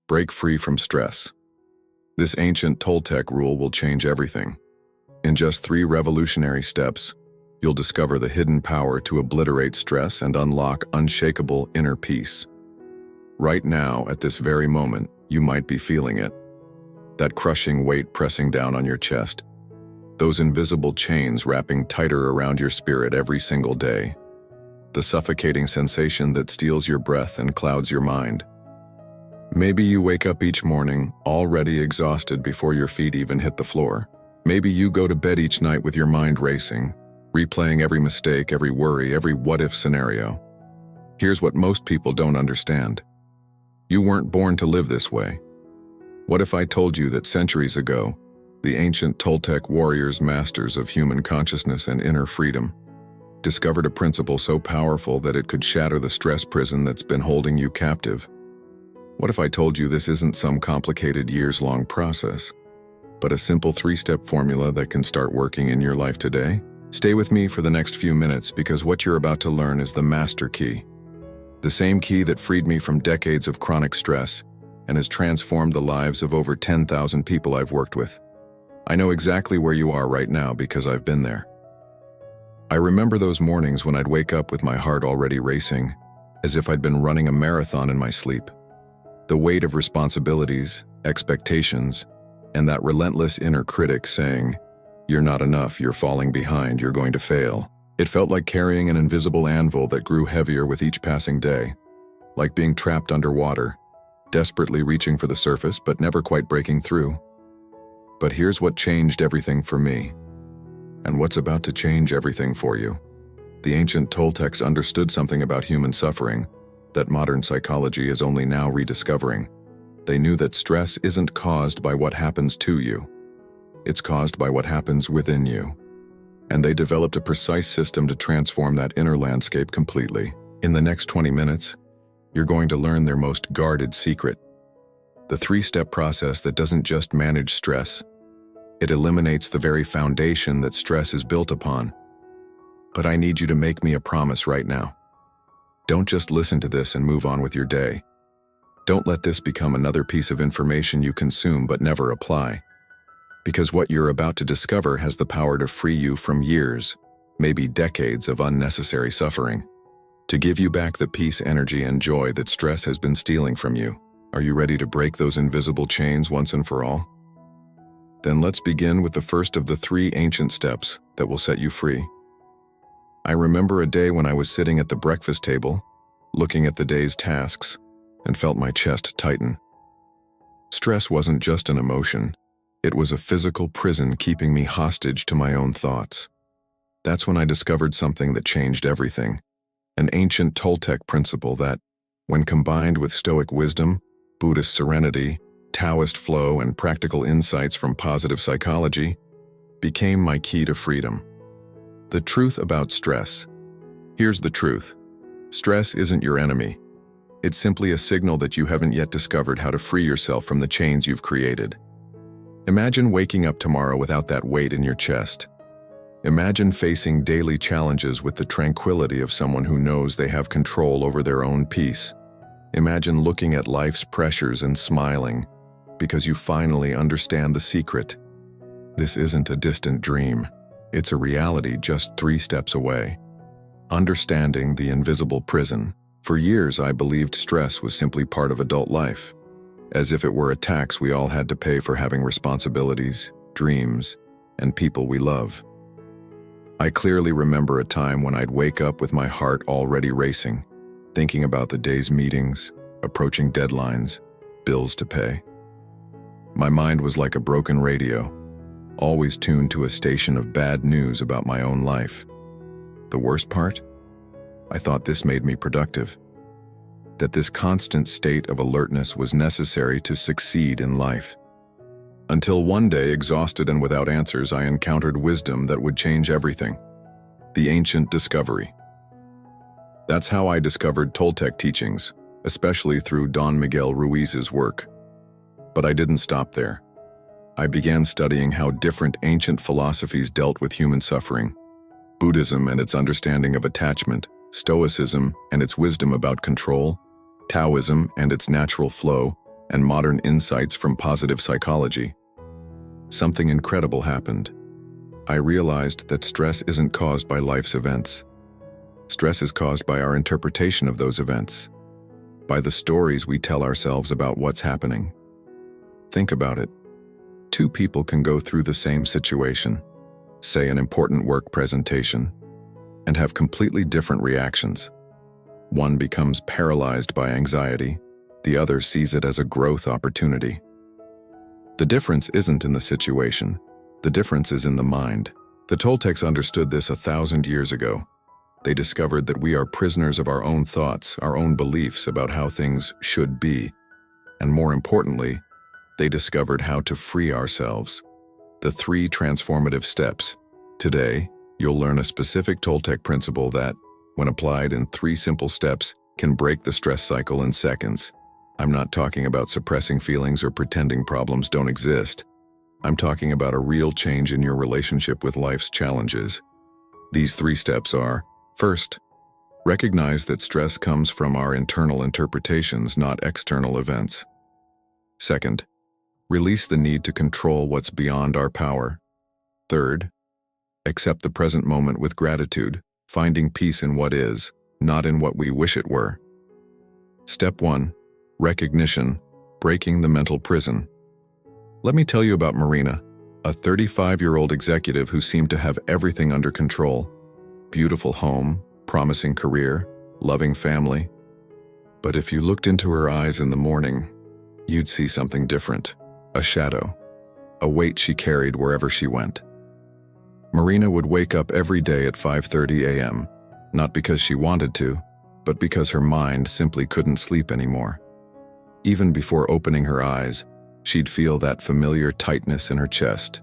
Break free from stress. This ancient Toltec rule will change everything. In just 3 revolutionary steps, you'll discover the hidden power to obliterate stress and unlock unshakable inner peace. Right now, at this very moment, you might be feeling it. That crushing weight pressing down on your chest. Those invisible chains wrapping tighter around your spirit every single day. The suffocating sensation that steals your breath and clouds your mind. Maybe you wake up each morning already exhausted before your feet even hit the floor. Maybe you go to bed each night with your mind racing, replaying every mistake, every worry, every what-if scenario. Here's what most people don't understand. You weren't born to live this way. What if I told you that centuries ago, the ancient Toltec warriors, masters of human consciousness and inner freedom, discovered a principle so powerful that it could shatter the stress prison that's been holding you captive? What if I told you this isn't some complicated years-long process, but a simple 3-step formula that can start working in your life today? Stay with me for the next few minutes because what you're about to learn is the master key. The same key that freed me from decades of chronic stress and has transformed the lives of over 10,000 people I've worked with. I know exactly where you are right now because I've been there. I remember those mornings when I'd wake up with my heart already racing, as if I'd been running a marathon in my sleep. The weight of responsibilities, expectations, and that relentless inner critic saying, "You're not enough, you're falling behind, you're going to fail." It felt like carrying an invisible anvil that grew heavier with each passing day, like being trapped underwater, desperately reaching for the surface but never quite breaking through. But here's what changed everything for me, and what's about to change everything for you. The ancient Toltecs understood something about human suffering that modern psychology is only now rediscovering. They knew that stress isn't caused by what happens to you. It's caused by what happens within you. And they developed a precise system to transform that inner landscape completely. In the next 20 minutes, you're going to learn their most guarded secret. The 3-step process that doesn't just manage stress, it eliminates the very foundation that stress is built upon. But I need you to make me a promise right now. Don't just listen to this and move on with your day. Don't let this become another piece of information you consume but never apply. Because what you're about to discover has the power to free you from years, maybe decades of unnecessary suffering. To give you back the peace, energy, and joy that stress has been stealing from you. Are you ready to break those invisible chains once and for all? Then let's begin with the first of the 3 ancient steps that will set you free. I remember a day when I was sitting at the breakfast table, looking at the day's tasks, and felt my chest tighten. Stress wasn't just an emotion. It was a physical prison keeping me hostage to my own thoughts. That's when I discovered something that changed everything. An ancient Toltec principle that, when combined with Stoic wisdom, Buddhist serenity, Taoist flow, and practical insights from positive psychology, became my key to freedom. The truth about stress. Here's the truth. Stress isn't your enemy. It's simply a signal that you haven't yet discovered how to free yourself from the chains you've created. Imagine waking up tomorrow without that weight in your chest. Imagine facing daily challenges with the tranquility of someone who knows they have control over their own peace. Imagine looking at life's pressures and smiling because you finally understand the secret. This isn't a distant dream. It's a reality just 3 steps away. Understanding the invisible prison. For years, I believed stress was simply part of adult life, as if it were a tax we all had to pay for having responsibilities, dreams, and people we love. I clearly remember a time when I'd wake up with my heart already racing, thinking about the day's meetings, approaching deadlines, bills to pay. My mind was like a broken radio, always tuned to a station of bad news about my own life. The worst part? I thought this made me productive, that this constant state of alertness was necessary to succeed in life. Until one day, exhausted and without answers, I encountered wisdom that would change everything. The ancient discovery. That's how I discovered Toltec teachings, especially through Don Miguel Ruiz's work. But I didn't stop there. I began studying how different ancient philosophies dealt with human suffering. Buddhism and its understanding of attachment, Stoicism and its wisdom about control, Taoism and its natural flow, and modern insights from positive psychology. Something incredible happened. I realized that stress isn't caused by life's events. Stress is caused by our interpretation of those events, by the stories we tell ourselves about what's happening. Think about it. Two people can go through the same situation, say an important work presentation, and have completely different reactions. One becomes paralyzed by anxiety, the other sees it as a growth opportunity. The difference isn't in the situation, the difference is in the mind. The Toltecs understood this 1,000 years ago. They discovered that we are prisoners of our own thoughts, our own beliefs about how things should be. And more importantly, they discovered how to free ourselves. The 3 transformative steps. Today, you'll learn a specific Toltec principle that, when applied in 3 simple steps, can break the stress cycle in seconds. I'm not talking about suppressing feelings or pretending problems don't exist. I'm talking about a real change in your relationship with life's challenges. These 3 steps are: first, recognize that stress comes from our internal interpretations, not external events. Second, release the need to control what's beyond our power. Third, accept the present moment with gratitude, finding peace in what is, not in what we wish it were. Step 1. Recognition, breaking the mental prison. Let me tell you about Marina, a 35-year-old executive who seemed to have everything under control. Beautiful home, promising career, loving family. But if you looked into her eyes in the morning, you'd see something different. A shadow, a weight she carried wherever she went. Marina would wake up every day at 5:30 a.m., not because she wanted to, but because her mind simply couldn't sleep anymore. Even before opening her eyes, she'd feel that familiar tightness in her chest.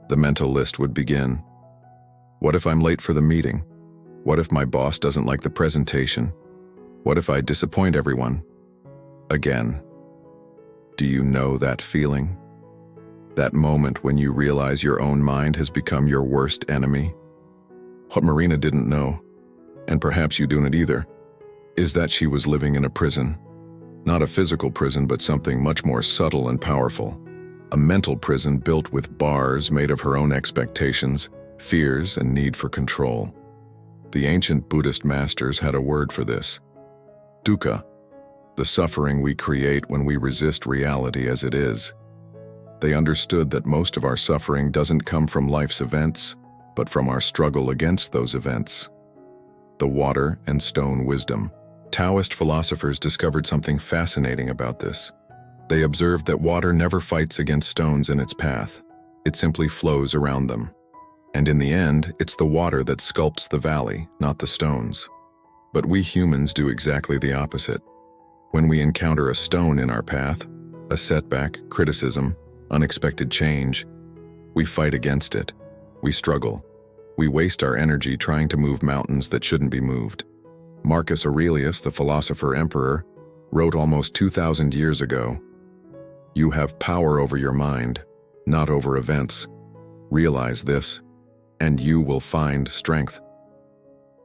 The mental list would begin. What if I'm late for the meeting? What if my boss doesn't like the presentation? What if I disappoint everyone? Again. Do you know that feeling? That moment when you realize your own mind has become your worst enemy? What Marina didn't know, and perhaps you don't either, is that she was living in a prison. Not a physical prison, but something much more subtle and powerful. A mental prison built with bars made of her own expectations, fears, and need for control. The ancient Buddhist masters had a word for this: dukkha, the suffering we create when we resist reality as it is. They understood that most of our suffering doesn't come from life's events, but from our struggle against those events. The water and stone wisdom. Taoist philosophers discovered something fascinating about this. They observed that water never fights against stones in its path. It simply flows around them. And in the end, it's the water that sculpts the valley, not the stones. But we humans do exactly the opposite. When we encounter a stone in our path, a setback, criticism, unexpected change, we fight against it. We struggle. We waste our energy trying to move mountains that shouldn't be moved. Marcus Aurelius, the philosopher-emperor, wrote almost 2,000 years ago, "You have power over your mind, not over events. Realize this, and you will find strength."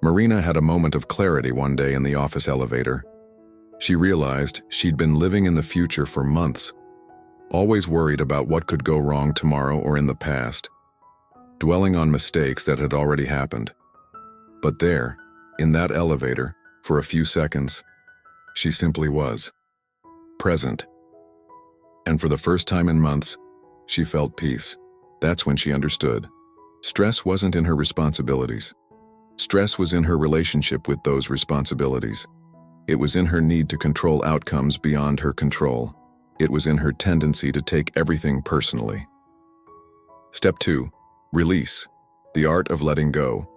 Marina had a moment of clarity one day in the office elevator. She realized she'd been living in the future for months, always worried about what could go wrong tomorrow or in the past, dwelling on mistakes that had already happened. But there, in that elevator, for a few seconds, she simply was present. And for the first time in months, she felt peace. That's when she understood. Stress wasn't in her responsibilities. Stress was in her relationship with those responsibilities. It was in her need to control outcomes beyond her control. It was in her tendency to take everything personally. Step 2. Release. The art of letting go.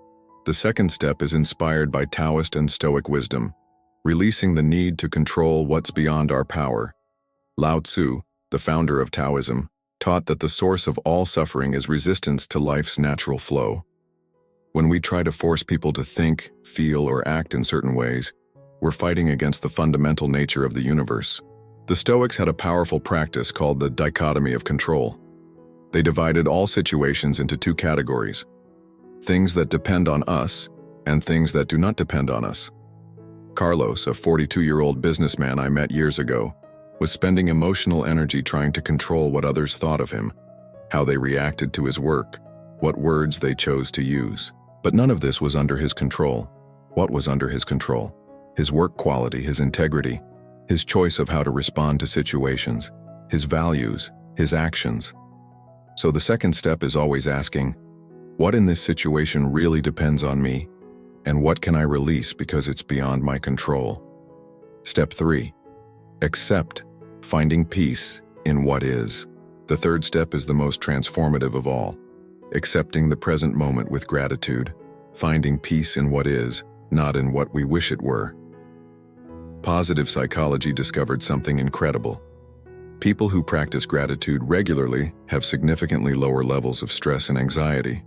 The second step is inspired by Taoist and Stoic wisdom, releasing the need to control what's beyond our power. Lao Tzu, the founder of Taoism, taught that the source of all suffering is resistance to life's natural flow. When we try to force people to think, feel, or act in certain ways, we're fighting against the fundamental nature of the universe. The Stoics had a powerful practice called the dichotomy of control. They divided all situations into 2 categories: things that depend on us and things that do not depend on us. Carlos, a 42-year-old businessman I met years ago, was spending emotional energy trying to control what others thought of him, how they reacted to his work, what words they chose to use. But none of this was under his control. What was under his control? His work quality, his integrity, his choice of how to respond to situations, his values, his actions. So the second step is always asking, what in this situation really depends on me, and what can I release because it's beyond my control? Step 3. Accept, finding peace in what is. The third step is the most transformative of all. Accepting the present moment with gratitude, finding peace in what is, not in what we wish it were. Positive psychology discovered something incredible. People who practice gratitude regularly have significantly lower levels of stress and anxiety.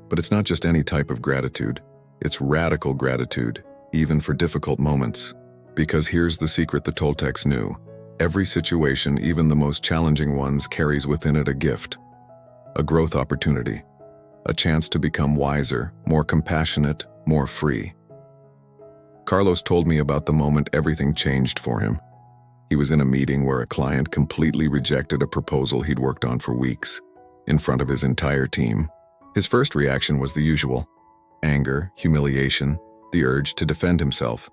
But it's not just any type of gratitude. It's radical gratitude, even for difficult moments. Because here's the secret the Toltecs knew. Every situation, even the most challenging ones, carries within it a gift, a growth opportunity, a chance to become wiser, more compassionate, more free. Carlos told me about the moment everything changed for him. He was in a meeting where a client completely rejected a proposal he'd worked on for weeks, in front of his entire team. His first reaction was the usual: anger, humiliation, the urge to defend himself.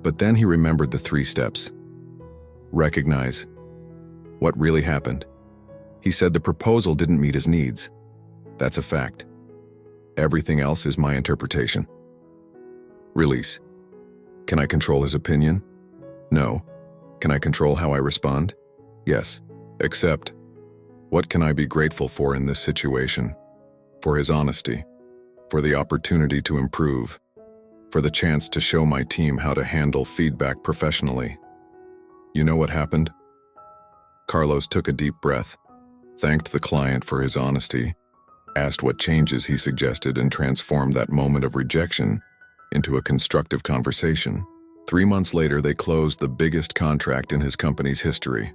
But then he remembered the 3 steps. Recognize. What really happened? He said the proposal didn't meet his needs. That's a fact. Everything else is my interpretation. Release. Can I control his opinion? No. Can I control how I respond? Yes. Accept. What can I be grateful for in this situation? For his honesty, for the opportunity to improve, for the chance to show my team how to handle feedback professionally. You know what happened? Carlos took a deep breath, thanked the client for his honesty, asked what changes he suggested, and transformed that moment of rejection into a constructive conversation. 3 months later, they closed the biggest contract in his company's history.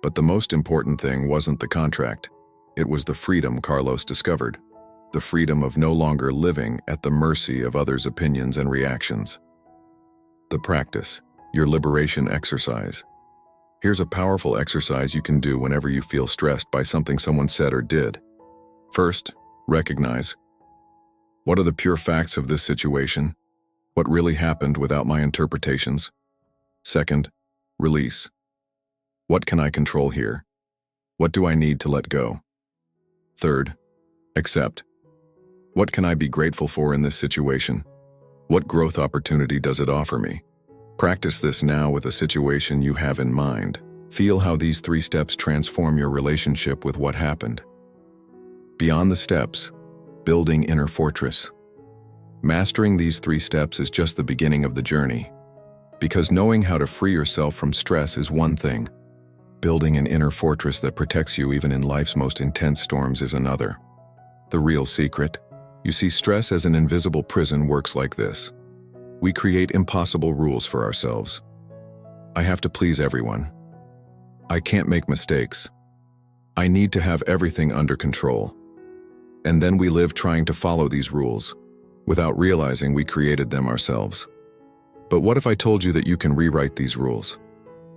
But the most important thing wasn't the contract. It was the freedom Carlos discovered. The freedom of no longer living at the mercy of others' opinions and reactions. The practice, your liberation exercise. Here's a powerful exercise you can do whenever you feel stressed by something someone said or did. First, recognize. What are the pure facts of this situation? What really happened without my interpretations? Second, release. What can I control here? What do I need to let go? Third, accept. What can I be grateful for in this situation? What growth opportunity does it offer me? Practice this now with a situation you have in mind. Feel how these 3 steps transform your relationship with what happened. Beyond the steps, building inner fortress. Mastering these 3 steps is just the beginning of the journey. Because knowing how to free yourself from stress is one thing. Building an inner fortress that protects you even in life's most intense storms is another. The real secret? You see, stress as an invisible prison works like this. We create impossible rules for ourselves. I have to please everyone. I can't make mistakes. I need to have everything under control. And then we live trying to follow these rules, without realizing we created them ourselves. But what if I told you that you can rewrite these rules?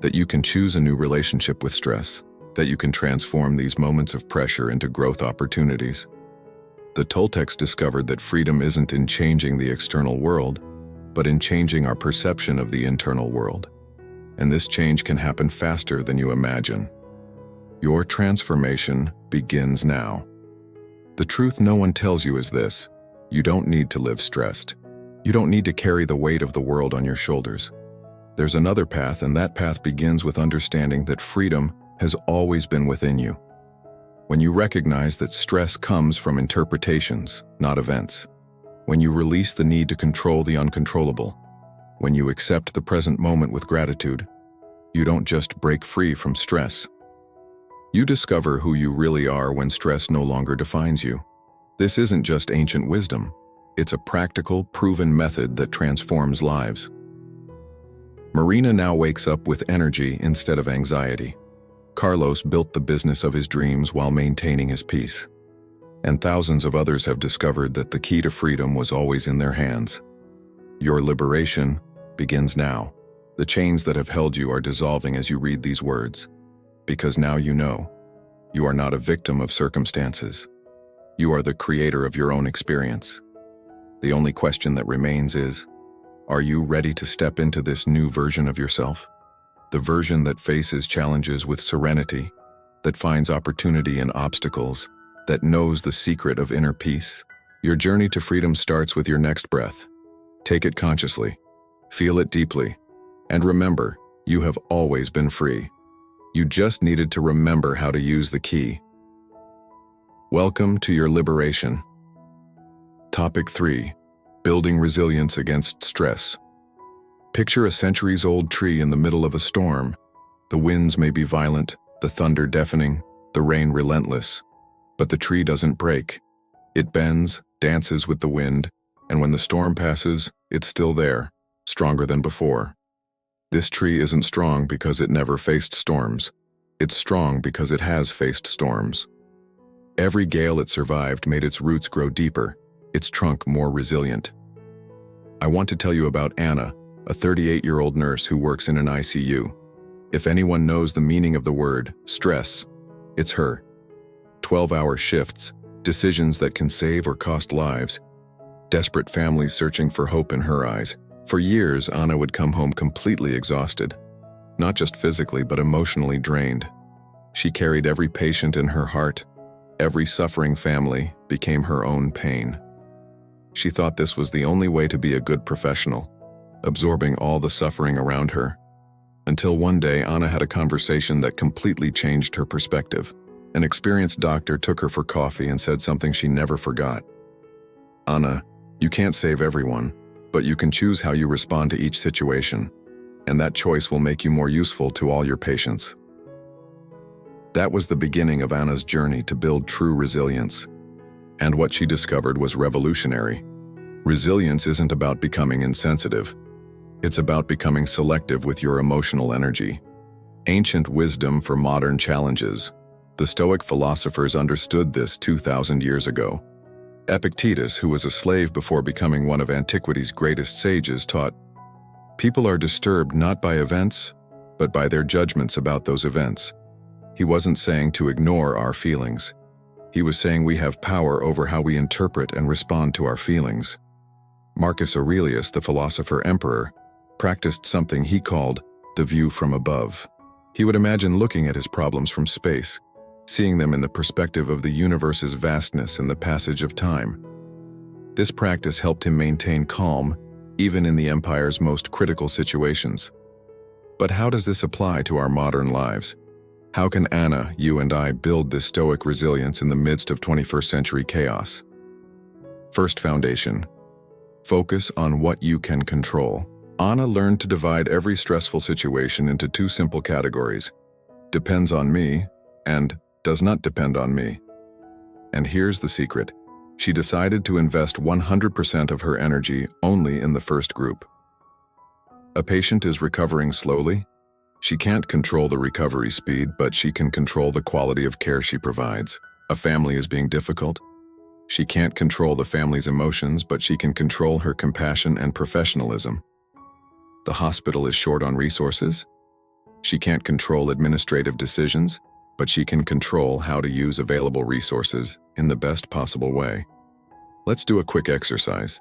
That you can choose a new relationship with stress? That you can transform these moments of pressure into growth opportunities? The Toltecs discovered that freedom isn't in changing the external world, but in changing our perception of the internal world. And this change can happen faster than you imagine. Your transformation begins now. The truth no one tells you is this: you don't need to live stressed. You don't need to carry the weight of the world on your shoulders. There's another path, and that path begins with understanding that freedom has always been within you. When you recognize that stress comes from interpretations, not events. When you release the need to control the uncontrollable. When you accept the present moment with gratitude, you don't just break free from stress. You discover who you really are when stress no longer defines you. This isn't just ancient wisdom. It's a practical, proven method that transforms lives. Marina now wakes up with energy instead of anxiety. Carlos built the business of his dreams while maintaining his peace. And thousands of others have discovered that the key to freedom was always in their hands. Your liberation begins now. The chains that have held you are dissolving as you read these words, because now you know. You are not a victim of circumstances. You are the creator of your own experience. The only question that remains is, are you ready to step into this new version of yourself? The version that faces challenges with serenity, that finds opportunity in obstacles, that knows the secret of inner peace? Your journey to freedom starts with your next breath. Take it consciously, feel it deeply, and remember, you have always been free. You just needed to remember how to use the key. Welcome to your liberation. Topic 3. Building resilience against stress. Picture a centuries-old tree in the middle of a storm. The winds may be violent, the thunder deafening, the rain relentless. But the tree doesn't break. It bends, dances with the wind, and when the storm passes, it's still there, stronger than before. This tree isn't strong because it never faced storms. It's strong because it has faced storms. Every gale it survived made its roots grow deeper, its trunk more resilient. I want to tell you about Anna, a 38-year-old nurse who works in an ICU. If anyone knows the meaning of the word stress, it's her. 12-hour shifts, decisions that can save or cost lives, desperate families searching for hope in her eyes. For years, Anna would come home completely exhausted, not just physically but emotionally drained. She carried every patient in her heart. Every suffering family became her own pain. She thought this was the only way to be a good professional, absorbing all the suffering around her. Until one day, Anna had a conversation that completely changed her perspective. An experienced doctor took her for coffee and said something she never forgot. "Anna, you can't save everyone, but you can choose how you respond to each situation, and that choice will make you more useful to all your patients." That was the beginning of Anna's journey to build true resilience. And what she discovered was revolutionary. Resilience isn't about becoming insensitive. It's about becoming selective with your emotional energy. Ancient wisdom for modern challenges. The Stoic philosophers understood this 2,000 years ago. Epictetus, who was a slave before becoming one of antiquity's greatest sages, taught, "People are disturbed not by events, but by their judgments about those events." He wasn't saying to ignore our feelings. He was saying we have power over how we interpret and respond to our feelings. Marcus Aurelius, the philosopher emperor, practiced something he called the view from above. He would imagine looking at his problems from space, seeing them in the perspective of the universe's vastness and the passage of time. This practice helped him maintain calm, even in the empire's most critical situations. But how does this apply to our modern lives? How can Anna, you and I build this stoic resilience in the midst of 21st century chaos? First foundation. Focus on what you can control. Anna learned to divide every stressful situation into two simple categories: depends on me and does not depend on me. And here's the secret. She decided to invest 100% of her energy only in the first group. A patient is recovering slowly. She can't control the recovery speed, but she can control the quality of care she provides. A family is being difficult. She can't control the family's emotions, but she can control her compassion and professionalism. The hospital is short on resources. She can't control administrative decisions, but she can control how to use available resources in the best possible way. Let's do a quick exercise.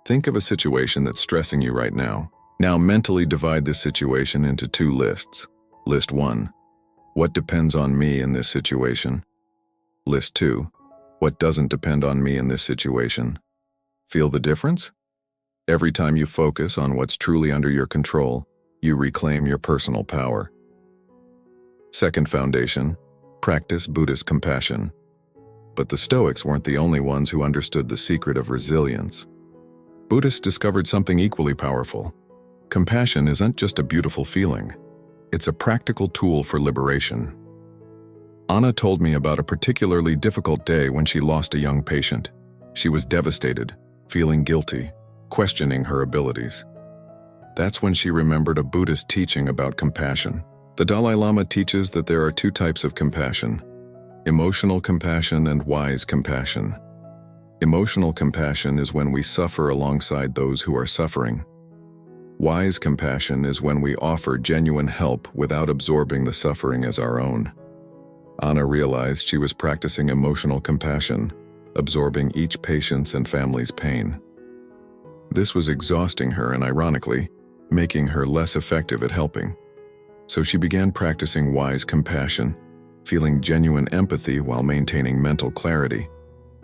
Think of a situation that's stressing you right now. Now mentally divide this situation into two lists. List 1. What depends on me in this situation? List 2. What doesn't depend on me in this situation? Feel the difference? Every time you focus on what's truly under your control, you reclaim your personal power. Second foundation. Practice Buddhist compassion. But the Stoics weren't the only ones who understood the secret of resilience. Buddhists discovered something equally powerful. Compassion isn't just a beautiful feeling. It's a practical tool for liberation. Anna told me about a particularly difficult day when she lost a young patient. She was devastated, feeling guilty, questioning her abilities. That's when she remembered a Buddhist teaching about compassion. The Dalai Lama teaches that there are two types of compassion: emotional compassion and wise compassion. Emotional compassion is when we suffer alongside those who are suffering. Wise compassion is when we offer genuine help without absorbing the suffering as our own. Anna realized she was practicing emotional compassion, absorbing each patient's and family's pain. This was exhausting her and, ironically, making her less effective at helping. So she began practicing wise compassion, feeling genuine empathy while maintaining mental clarity,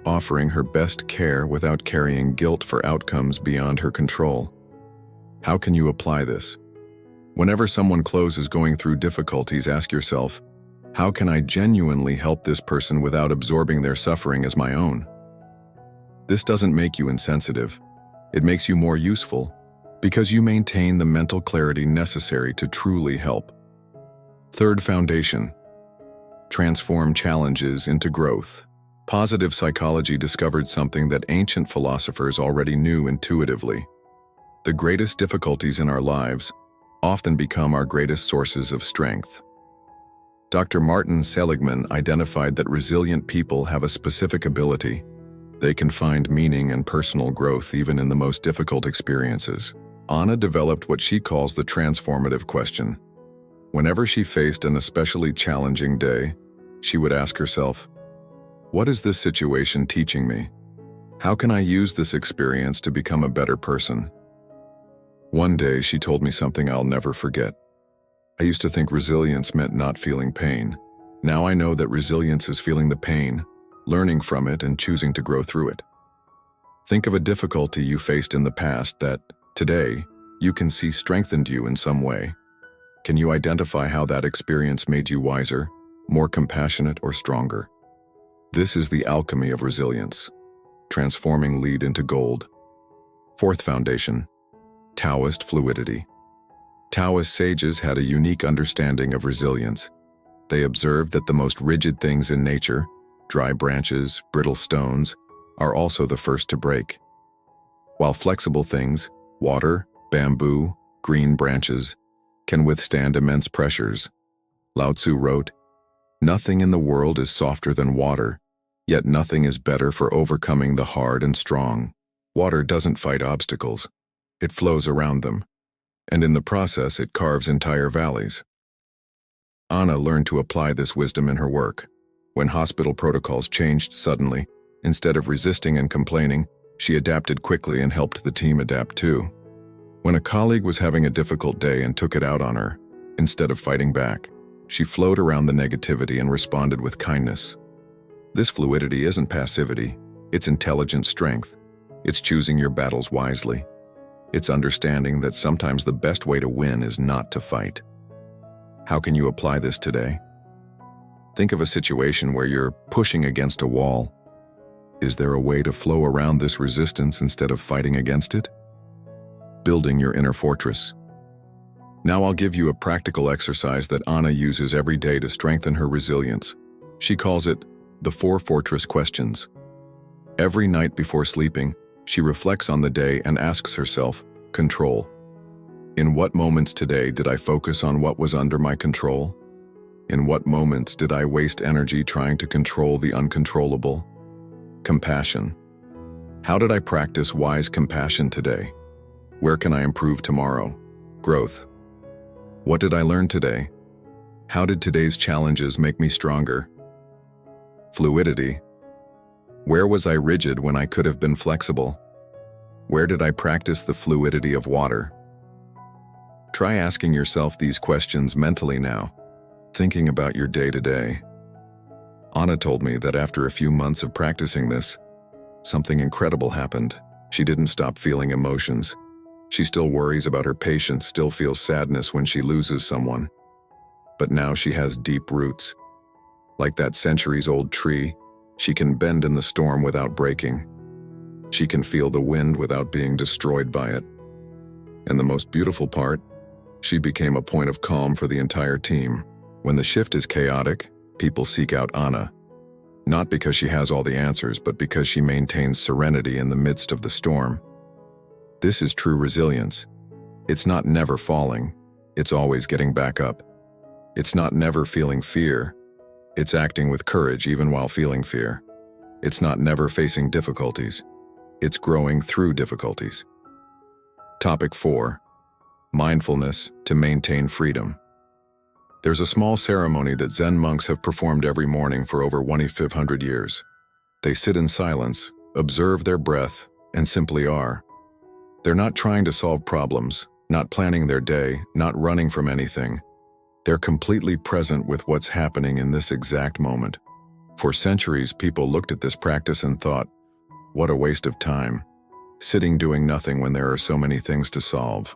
offering her best care without carrying guilt for outcomes beyond her control. How can you apply this? Whenever someone close is going through difficulties, ask yourself, how can I genuinely help this person without absorbing their suffering as my own? This doesn't make you insensitive. It makes you more useful because you maintain the mental clarity necessary to truly help. Third foundation, transform challenges into growth. Positive psychology discovered something that ancient philosophers already knew intuitively. The greatest difficulties in our lives often become our greatest sources of strength. Dr. Martin Seligman identified that resilient people have a specific ability. They can find meaning and personal growth even in the most difficult experiences. Anna developed what she calls the transformative question. Whenever she faced an especially challenging day, she would ask herself, what is this situation teaching me? How can I use this experience to become a better person? One day, she told me something I'll never forget. I used to think resilience meant not feeling pain. Now I know that resilience is feeling the pain, learning from it, and choosing to grow through it. Think of a difficulty you faced in the past that, today, you can see strengthened you in some way. Can you identify how that experience made you wiser, more compassionate, or stronger? This is the alchemy of resilience, transforming lead into gold. Fourth foundation, Taoist fluidity. Taoist sages had a unique understanding of resilience. They observed that the most rigid things in nature, dry branches, brittle stones, are also the first to break. While flexible things, water, bamboo, green branches, can withstand immense pressures. Lao Tzu wrote, "Nothing in the world is softer than water, yet nothing is better for overcoming the hard and strong." Water doesn't fight obstacles. It flows around them, and in the process it carves entire valleys. Anna learned to apply this wisdom in her work. When hospital protocols changed suddenly, instead of resisting and complaining, she adapted quickly and helped the team adapt too. When a colleague was having a difficult day and took it out on her, instead of fighting back, she flowed around the negativity and responded with kindness. This fluidity isn't passivity, it's intelligent strength. It's choosing your battles wisely. It's understanding that sometimes the best way to win is not to fight. How can you apply this today? Think of a situation where you're pushing against a wall. Is there a way to flow around this resistance instead of fighting against it? Building your inner fortress. Now I'll give you a practical exercise that Anna uses every day to strengthen her resilience. She calls it the 4 fortress questions. Every night before sleeping, she reflects on the day and asks herself, control. In what moments today did I focus on what was under my control? In what moments did I waste energy trying to control the uncontrollable? Compassion. How did I practice wise compassion today? Where can I improve tomorrow? Growth. What did I learn today? How did today's challenges make me stronger? Fluidity. Where was I rigid when I could have been flexible? Where did I practice the fluidity of water? Try asking yourself these questions mentally now, thinking about your day-to-day. Anna told me that after a few months of practicing this, something incredible happened. She didn't stop feeling emotions. She still worries about her patients, still feels sadness when she loses someone. But now she has deep roots. Like that centuries-old tree, she can bend in the storm without breaking. She can feel the wind without being destroyed by it. And the most beautiful part, she became a point of calm for the entire team. When the shift is chaotic, people seek out Anna. Not because she has all the answers, but because she maintains serenity in the midst of the storm. This is true resilience. It's not never falling, it's always getting back up. It's not never feeling fear. It's acting with courage even while feeling fear. It's not never facing difficulties. It's growing through difficulties. Topic 4. mindfulness to maintain freedom. There's a small ceremony that Zen monks have performed every morning for over 1,500 years. They sit in silence, observe their breath, and simply are. They're not trying to solve problems, not planning their day, not running from anything. They're completely present with what's happening in this exact moment. For centuries, people looked at this practice and thought, what a waste of time, sitting doing nothing when there are so many things to solve.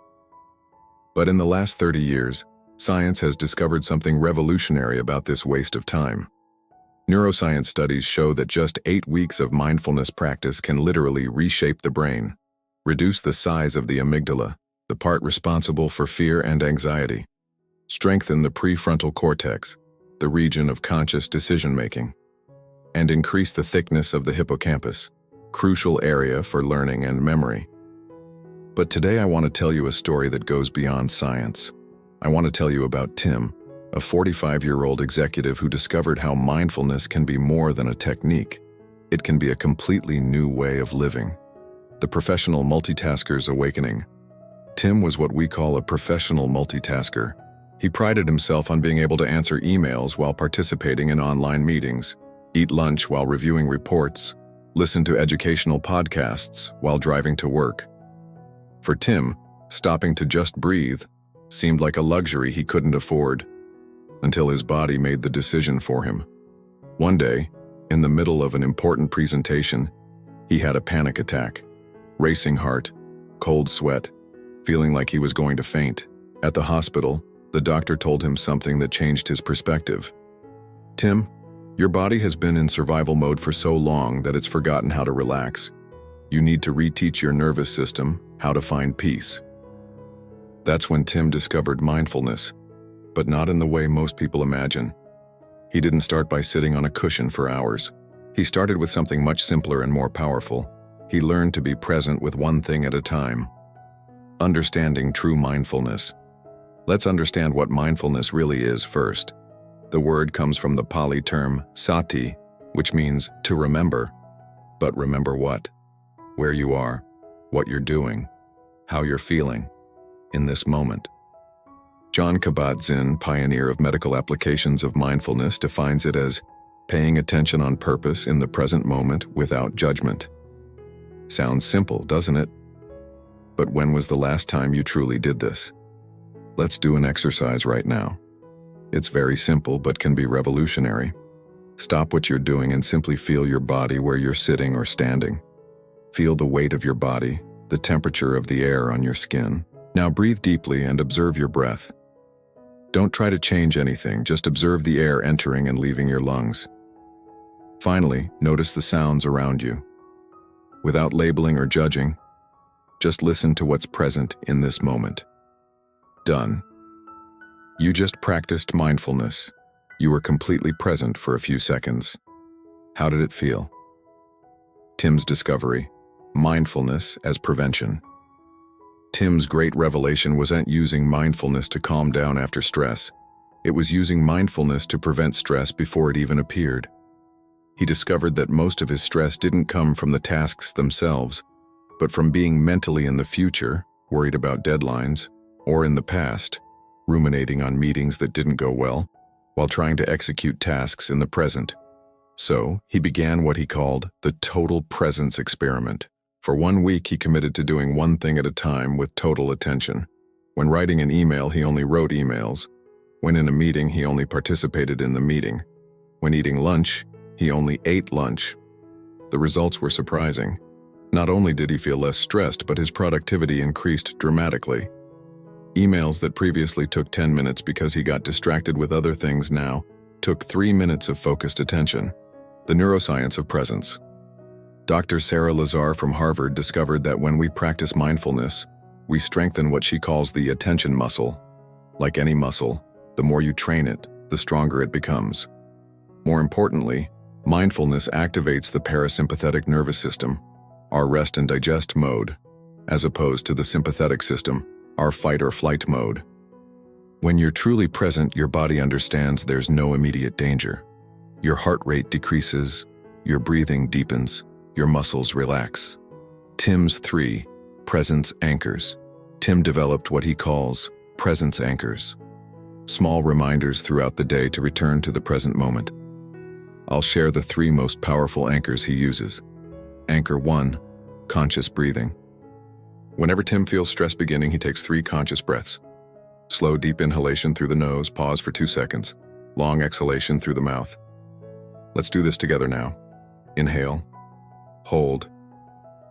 But in the last 30 years, science has discovered something revolutionary about this waste of time. Neuroscience studies show that just 8 weeks of mindfulness practice can literally reshape the brain, reduce the size of the amygdala, the part responsible for fear and anxiety, strengthen the prefrontal cortex, the region of conscious decision-making, and increase the thickness of the hippocampus, crucial area for learning and memory. But today I want to tell you a story that goes beyond science. I want to tell you about Tim, a 45-year-old executive who discovered how mindfulness can be more than a technique. It can be a completely new way of living. The professional multitasker's awakening. Tim was what we call a professional multitasker. He prided himself on being able to answer emails while participating in online meetings, eat lunch while reviewing reports, listen to educational podcasts while driving to work. For Tim, stopping to just breathe seemed like a luxury he couldn't afford, until his body made the decision for him. One day, in the middle of an important presentation, he had a panic attack. Racing heart, cold sweat, feeling like he was going to faint. At the hospital, the doctor told him something that changed his perspective. Tim, your body has been in survival mode for so long that it's forgotten how to relax. You need to reteach your nervous system how to find peace. That's when Tim discovered mindfulness, but not in the way most people imagine. He didn't start by sitting on a cushion for hours. He started with something much simpler and more powerful. He learned to be present with one thing at a time. Understanding true mindfulness. Let's understand what mindfulness really is first. The word comes from the Pali term sati, which means to remember. But remember what? Where you are, what you're doing, how you're feeling in this moment. Jon Kabat-Zinn, pioneer of medical applications of mindfulness, defines it as paying attention on purpose in the present moment without judgment. Sounds simple, doesn't it? But when was the last time you truly did this? Let's do an exercise right now. It's very simple but can be revolutionary. Stop what you're doing and simply feel your body where you're sitting or standing. Feel the weight of your body, the temperature of the air on your skin. Now breathe deeply and observe your breath. Don't try to change anything, just observe the air entering and leaving your lungs. Finally, notice the sounds around you. Without labeling or judging, just listen to what's present in this moment. Done. You just practiced mindfulness. You were completely present for a few seconds. How did it feel? Tim's discovery: mindfulness as prevention. Tim's great revelation wasn't using mindfulness to calm down after stress. It was using mindfulness to prevent stress before it even appeared. He discovered that most of his stress didn't come from the tasks themselves, but from being mentally in the future, worried about deadlines, or in the past, ruminating on meetings that didn't go well, while trying to execute tasks in the present. So, he began what he called the total presence experiment. For 1 week, he committed to doing one thing at a time with total attention. When writing an email, he only wrote emails. When in a meeting, he only participated in the meeting. When eating lunch, he only ate lunch. The results were surprising. Not only did he feel less stressed, but his productivity increased dramatically. Emails that previously took 10 minutes because he got distracted with other things now took 3 minutes of focused attention. The neuroscience of presence. Dr. Sarah Lazar from Harvard discovered that when we practice mindfulness, we strengthen what she calls the attention muscle. Like any muscle, the more you train it, the stronger it becomes. More importantly, mindfulness activates the parasympathetic nervous system, our rest and digest mode, as opposed to the sympathetic system, our fight or flight mode. When you're truly present, your body understands there's no immediate danger. Your heart rate decreases, your breathing deepens, your muscles relax. Tim's 3 presence anchors. Tim developed what he calls presence anchors, small reminders throughout the day to return to the present moment. I'll share the 3 most powerful anchors he uses. Anchor 1, conscious breathing. Whenever Tim feels stress beginning, he takes 3 conscious breaths. Slow, deep inhalation through the nose, pause for 2 seconds. Long exhalation through the mouth. Let's do this together now. Inhale, hold,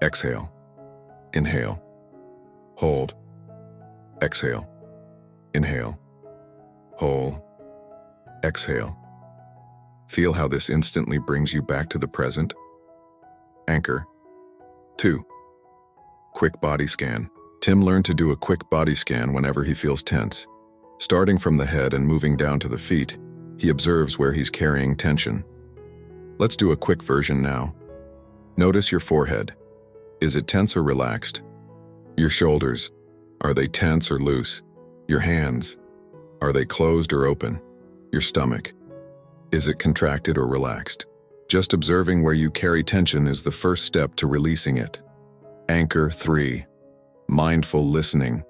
exhale. Inhale, hold, exhale. Inhale, hold, exhale. Feel how this instantly brings you back to the present. Anchor 2, quick body scan. Tim learned to do a quick body scan whenever he feels tense. Starting from the head and moving down to the feet, he observes where he's carrying tension. Let's do a quick version now. Notice your forehead. Is it tense or relaxed? Your shoulders. Are they tense or loose? Your hands. Are they closed or open? Your stomach. Is it contracted or relaxed? Just observing where you carry tension is the first step to releasing it. Anchor 3, mindful listening.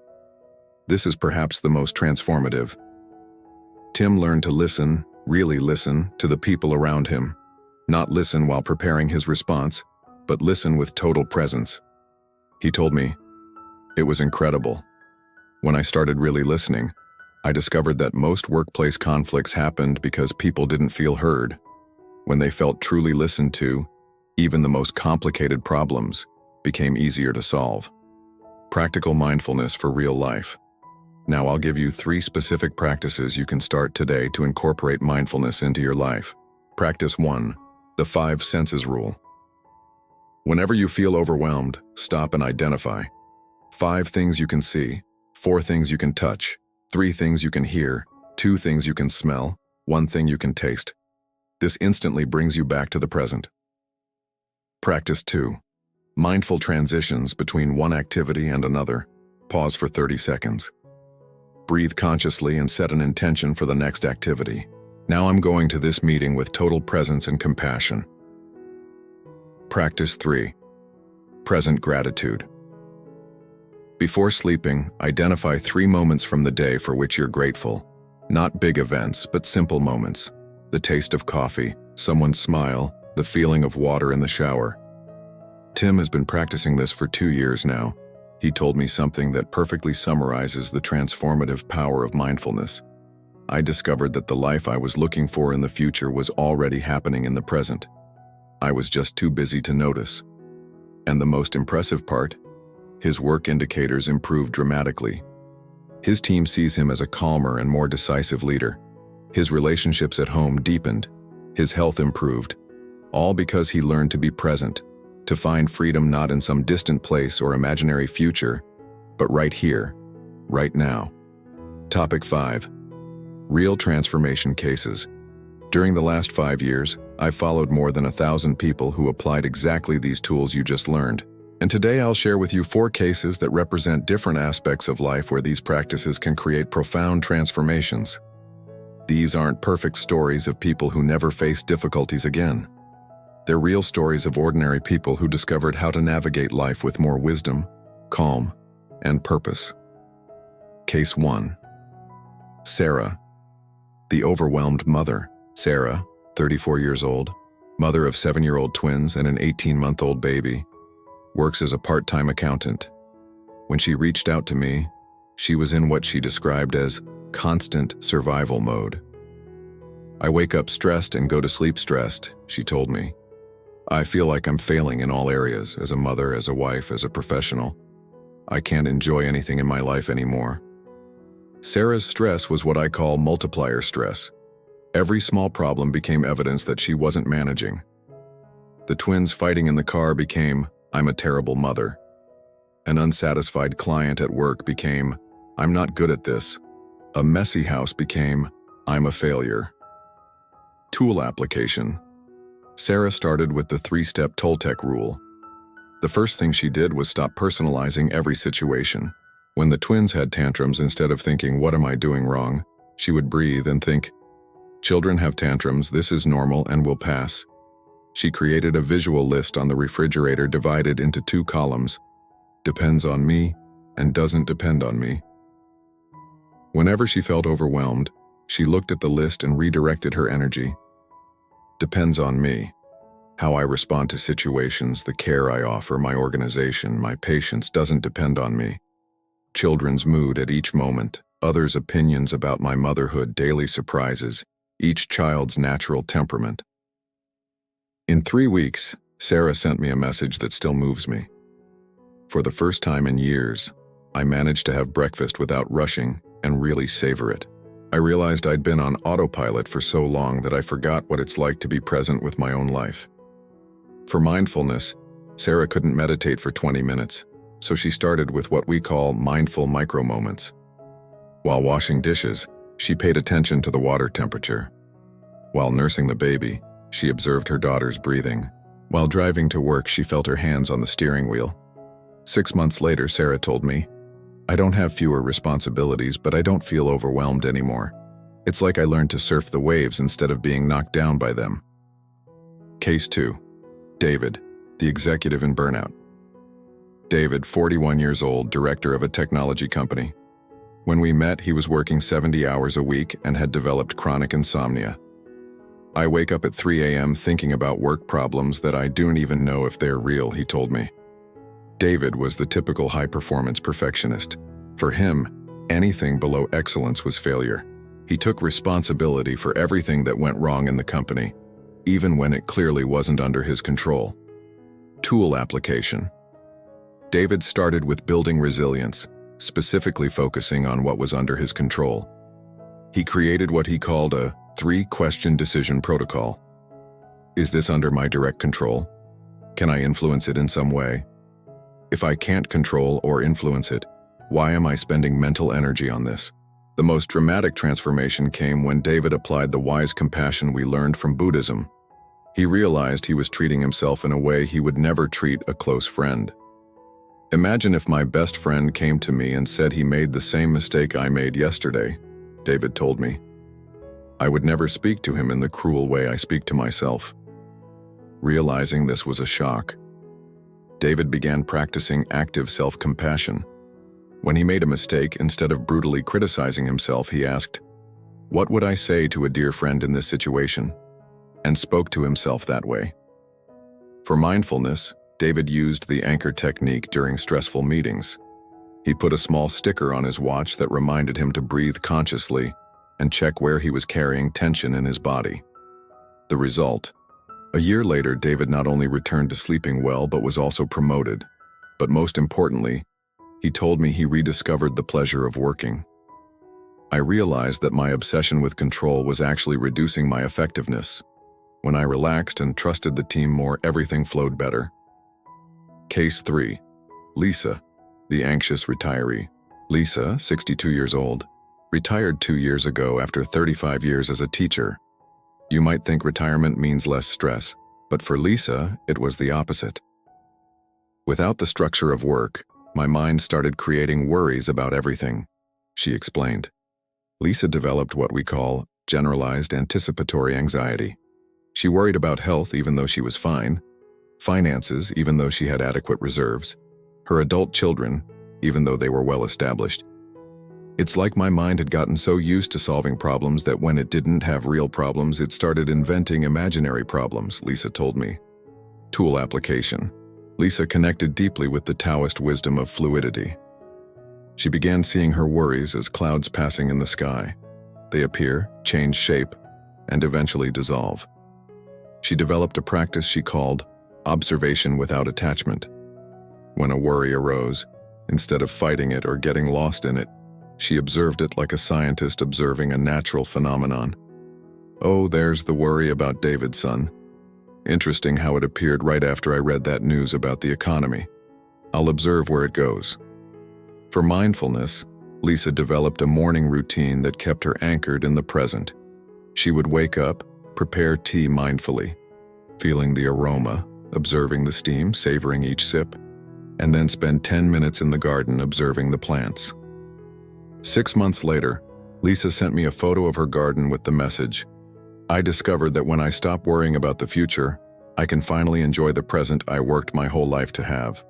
This is perhaps the most transformative. Tim learned to listen, really listen, to the people around him. Not listen while preparing his response, but listen with total presence. He told me, "It was incredible. When I started really listening, I discovered that most workplace conflicts happened because people didn't feel heard. When they felt truly listened to, even the most complicated problems became easier to solve." Practical mindfulness for real life. Now I'll give you 3 specific practices you can start today to incorporate mindfulness into your life. Practice 1, the 5 senses rule. Whenever you feel overwhelmed, stop and identify. 5 things you can see, 4 things you can touch, 3 things you can hear, 2 things you can smell, 1 thing you can taste. This instantly brings you back to the present. Practice 2. Mindful transitions between one activity and another. Pause for 30 seconds. Breathe consciously and set an intention for the next activity. Now I'm going to this meeting with total presence and compassion. Practice 3. Present gratitude. Before sleeping, identify 3 moments from the day for which you're grateful. Not big events, but simple moments. The taste of coffee, someone's smile, the feeling of water in the shower. Tim has been practicing this for 2 years now. He told me something that perfectly summarizes the transformative power of mindfulness. I discovered that the life I was looking for in the future was already happening in the present. I was just too busy to notice. And the most impressive part? His work indicators improved dramatically. His team sees him as a calmer and more decisive leader. His relationships at home deepened. His health improved. All because he learned to be present, to find freedom not in some distant place or imaginary future, but right here, right now. Topic 5. Real transformation cases. During the last 5 years, I've followed more than 1,000 people who applied exactly these tools you just learned. And today I'll share with you 4 cases that represent different aspects of life where these practices can create profound transformations. These aren't perfect stories of people who never faced difficulties again. They're real stories of ordinary people who discovered how to navigate life with more wisdom, calm, and purpose. Case 1. Sarah, the overwhelmed mother. Sarah, 34 years old, mother of 7-year-old twins and an 18-month-old baby, works as a part-time accountant. When she reached out to me, she was in what she described as constant survival mode. "I wake up stressed and go to sleep stressed," she told me. "I feel like I'm failing in all areas, as a mother, as a wife, as a professional. I can't enjoy anything in my life anymore." Sarah's stress was what I call multiplier stress. Every small problem became evidence that she wasn't managing. The twins fighting in the car became, "I'm a terrible mother." An unsatisfied client at work became, "I'm not good at this." A messy house became, "I'm a failure." Tool application. Sarah started with the 3-step Toltec Rule. The first thing she did was stop personalizing every situation. When the twins had tantrums, instead of thinking, "What am I doing wrong?" she would breathe and think, "Children have tantrums, this is normal and will pass." She created a visual list on the refrigerator divided into 2 columns. "Depends on me," and doesn't depend on me. Whenever she felt overwhelmed, she looked at the list and redirected her energy. Depends on me. How I respond to situations, the care I offer, my organization, my patience doesn't depend on me. Children's mood at each moment, others' opinions about my motherhood, daily surprises, each child's natural temperament. In 3 weeks, Sarah sent me a message that still moves me. For the first time in years, I managed to have breakfast without rushing and really savor it. I realized I'd been on autopilot for so long that I forgot what it's like to be present with my own life. For mindfulness, Sarah couldn't meditate for 20 minutes, so she started with what we call mindful micro-moments. While washing dishes, she paid attention to the water temperature. While nursing the baby, she observed her daughter's breathing. While driving to work, she felt her hands on the steering wheel. 6 months later, Sarah told me, "I don't have fewer responsibilities, but I don't feel overwhelmed anymore. It's like I learned to surf the waves instead of being knocked down by them." Case 2. David, the executive in burnout. David, 41 years old, director of a technology company. When we met, he was working 70 hours a week and had developed chronic insomnia. "I wake up at 3 a.m. thinking about work problems that I don't even know if they're real," he told me. David was the typical high-performance perfectionist. For him, anything below excellence was failure. He took responsibility for everything that went wrong in the company, even when it clearly wasn't under his control. Tool application. David started with building resilience, specifically focusing on what was under his control. He created what he called a 3-question decision protocol. Is this under my direct control? Can I influence it in some way? If I can't control or influence it, why am I spending mental energy on this? The most dramatic transformation came when David applied the wise compassion we learned from Buddhism. He realized he was treating himself in a way he would never treat a close friend. "Imagine if my best friend came to me and said he made the same mistake I made yesterday," David told me. "I would never speak to him in the cruel way I speak to myself." Realizing this was a shock, David began practicing active self-compassion. When he made a mistake, instead of brutally criticizing himself, he asked, "What would I say to a dear friend in this situation?" and spoke to himself that way. For mindfulness, David used the anchor technique during stressful meetings. He put a small sticker on his watch that reminded him to breathe consciously and check where he was carrying tension in his body. The result: a year later, David not only returned to sleeping well but was also promoted. But most importantly, he told me he rediscovered the pleasure of working. I realized that my obsession with control was actually reducing my effectiveness. When I relaxed and trusted the team more, everything flowed better. Case 3. Lisa, the anxious retiree. Lisa, 62 years old, retired 2 years ago after 35 years as a teacher. You might think retirement means less stress, but for Lisa, it was the opposite. "Without the structure of work, my mind started creating worries about everything," she explained. Lisa developed what we call generalized anticipatory anxiety. She worried about health even though she was fine, finances even though she had adequate reserves, her adult children even though they were well established. "It's like my mind had gotten so used to solving problems that when it didn't have real problems, it started inventing imaginary problems," Lisa told me. Tool application. Lisa connected deeply with the Taoist wisdom of fluidity. She began seeing her worries as clouds passing in the sky. They appear, change shape, and eventually dissolve. She developed a practice she called observation without attachment. When a worry arose, instead of fighting it or getting lost in it, she observed it like a scientist observing a natural phenomenon. "Oh, there's the worry about David's son. Interesting how it appeared right after I read that news about the economy. I'll observe where it goes." For mindfulness, Lisa developed a morning routine that kept her anchored in the present. She would wake up, prepare tea mindfully, feeling the aroma, observing the steam, savoring each sip, and then spend 10 minutes in the garden observing the plants. 6 months later, Lisa sent me a photo of her garden with the message, "I discovered that when I stop worrying about the future, I can finally enjoy the present I worked my whole life to have."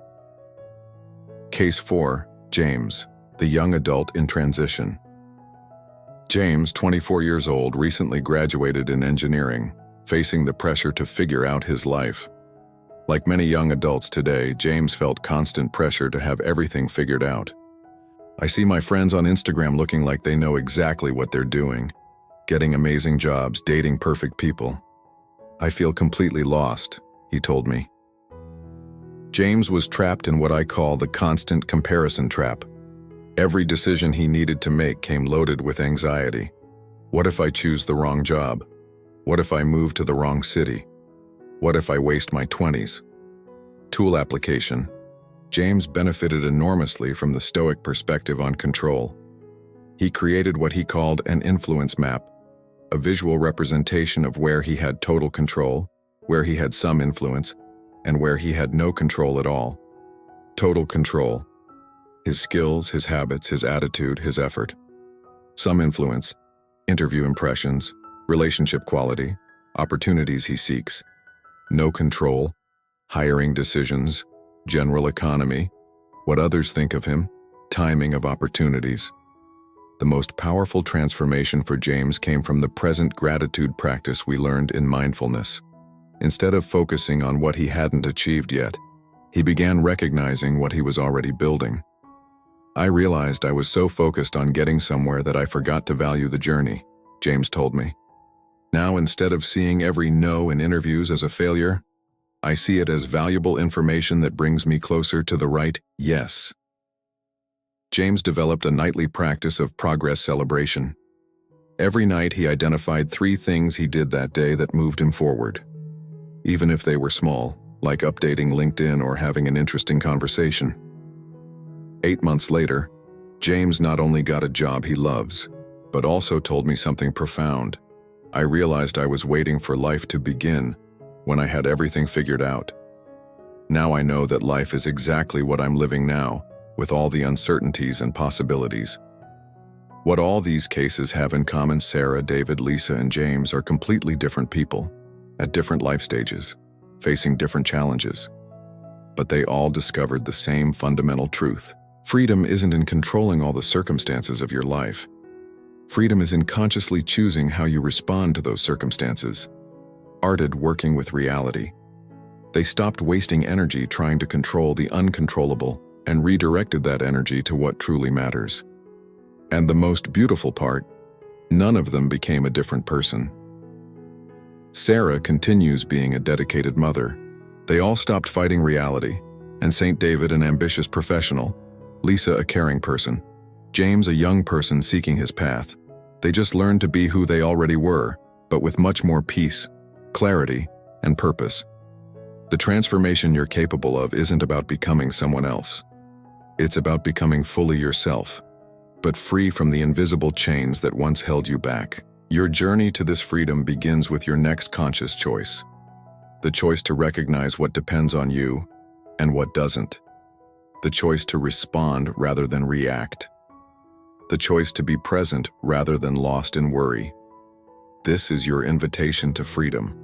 Case 4. James, the young adult in transition. James, 24 years old, recently graduated in engineering, facing the pressure to figure out his life. Like many young adults today, James felt constant pressure to have everything figured out. I see my friends on Instagram looking like they know exactly what they're doing, getting amazing jobs, dating perfect people. I feel completely lost, he told me. James was trapped in what I call the constant comparison trap. Every decision he needed to make came loaded with anxiety. What if I choose the wrong job? What if I move to the wrong city? What if I waste my 20s? Tool application. James benefited enormously from the Stoic perspective on control. He created what he called an influence map, a visual representation of where he had total control, where he had some influence, and where he had no control at all. Total control. His skills, his habits, his attitude, his effort. Some influence. Interview impressions, relationship quality, opportunities he seeks. No control. Hiring decisions, general economy, what others think of him, timing of opportunities. The most powerful transformation for James came from the present gratitude practice we learned in mindfulness. Instead of focusing on what he hadn't achieved yet, he began recognizing what he was already building. I realized I was so focused on getting somewhere that I forgot to value the journey, James told me. Now, instead of seeing every no in interviews as a failure, I see it as valuable information that brings me closer to the right yes. James developed a nightly practice of progress celebration. Every night he identified 3 things he did that day that moved him forward. Even if they were small, like updating LinkedIn or having an interesting conversation. 8 months later, James not only got a job he loves, but also told me something profound. I realized I was waiting for life to begin when I had everything figured out. Now I know that life is exactly what I'm living now, with all the uncertainties and possibilities. What all these cases have in common: Sarah, David, Lisa, and James are completely different people, at different life stages, facing different challenges. But they all discovered the same fundamental truth. Freedom isn't in controlling all the circumstances of your life. Freedom is in consciously choosing how you respond to those circumstances. Started working with reality. They stopped wasting energy trying to control the uncontrollable and redirected that energy to what truly matters. And the most beautiful part, none of them became a different person. Sarah continues being a dedicated mother. They all stopped fighting reality, and St. David an ambitious professional, Lisa a caring person, James a young person seeking his path. They just learned to be who they already were, but with much more peace, clarity, and purpose. The transformation you're capable of isn't about becoming someone else. It's about becoming fully yourself, but free from the invisible chains that once held you back. Your journey to this freedom begins with your next conscious choice. The choice to recognize what depends on you and what doesn't. The choice to respond rather than react. The choice to be present rather than lost in worry. This is your invitation to freedom.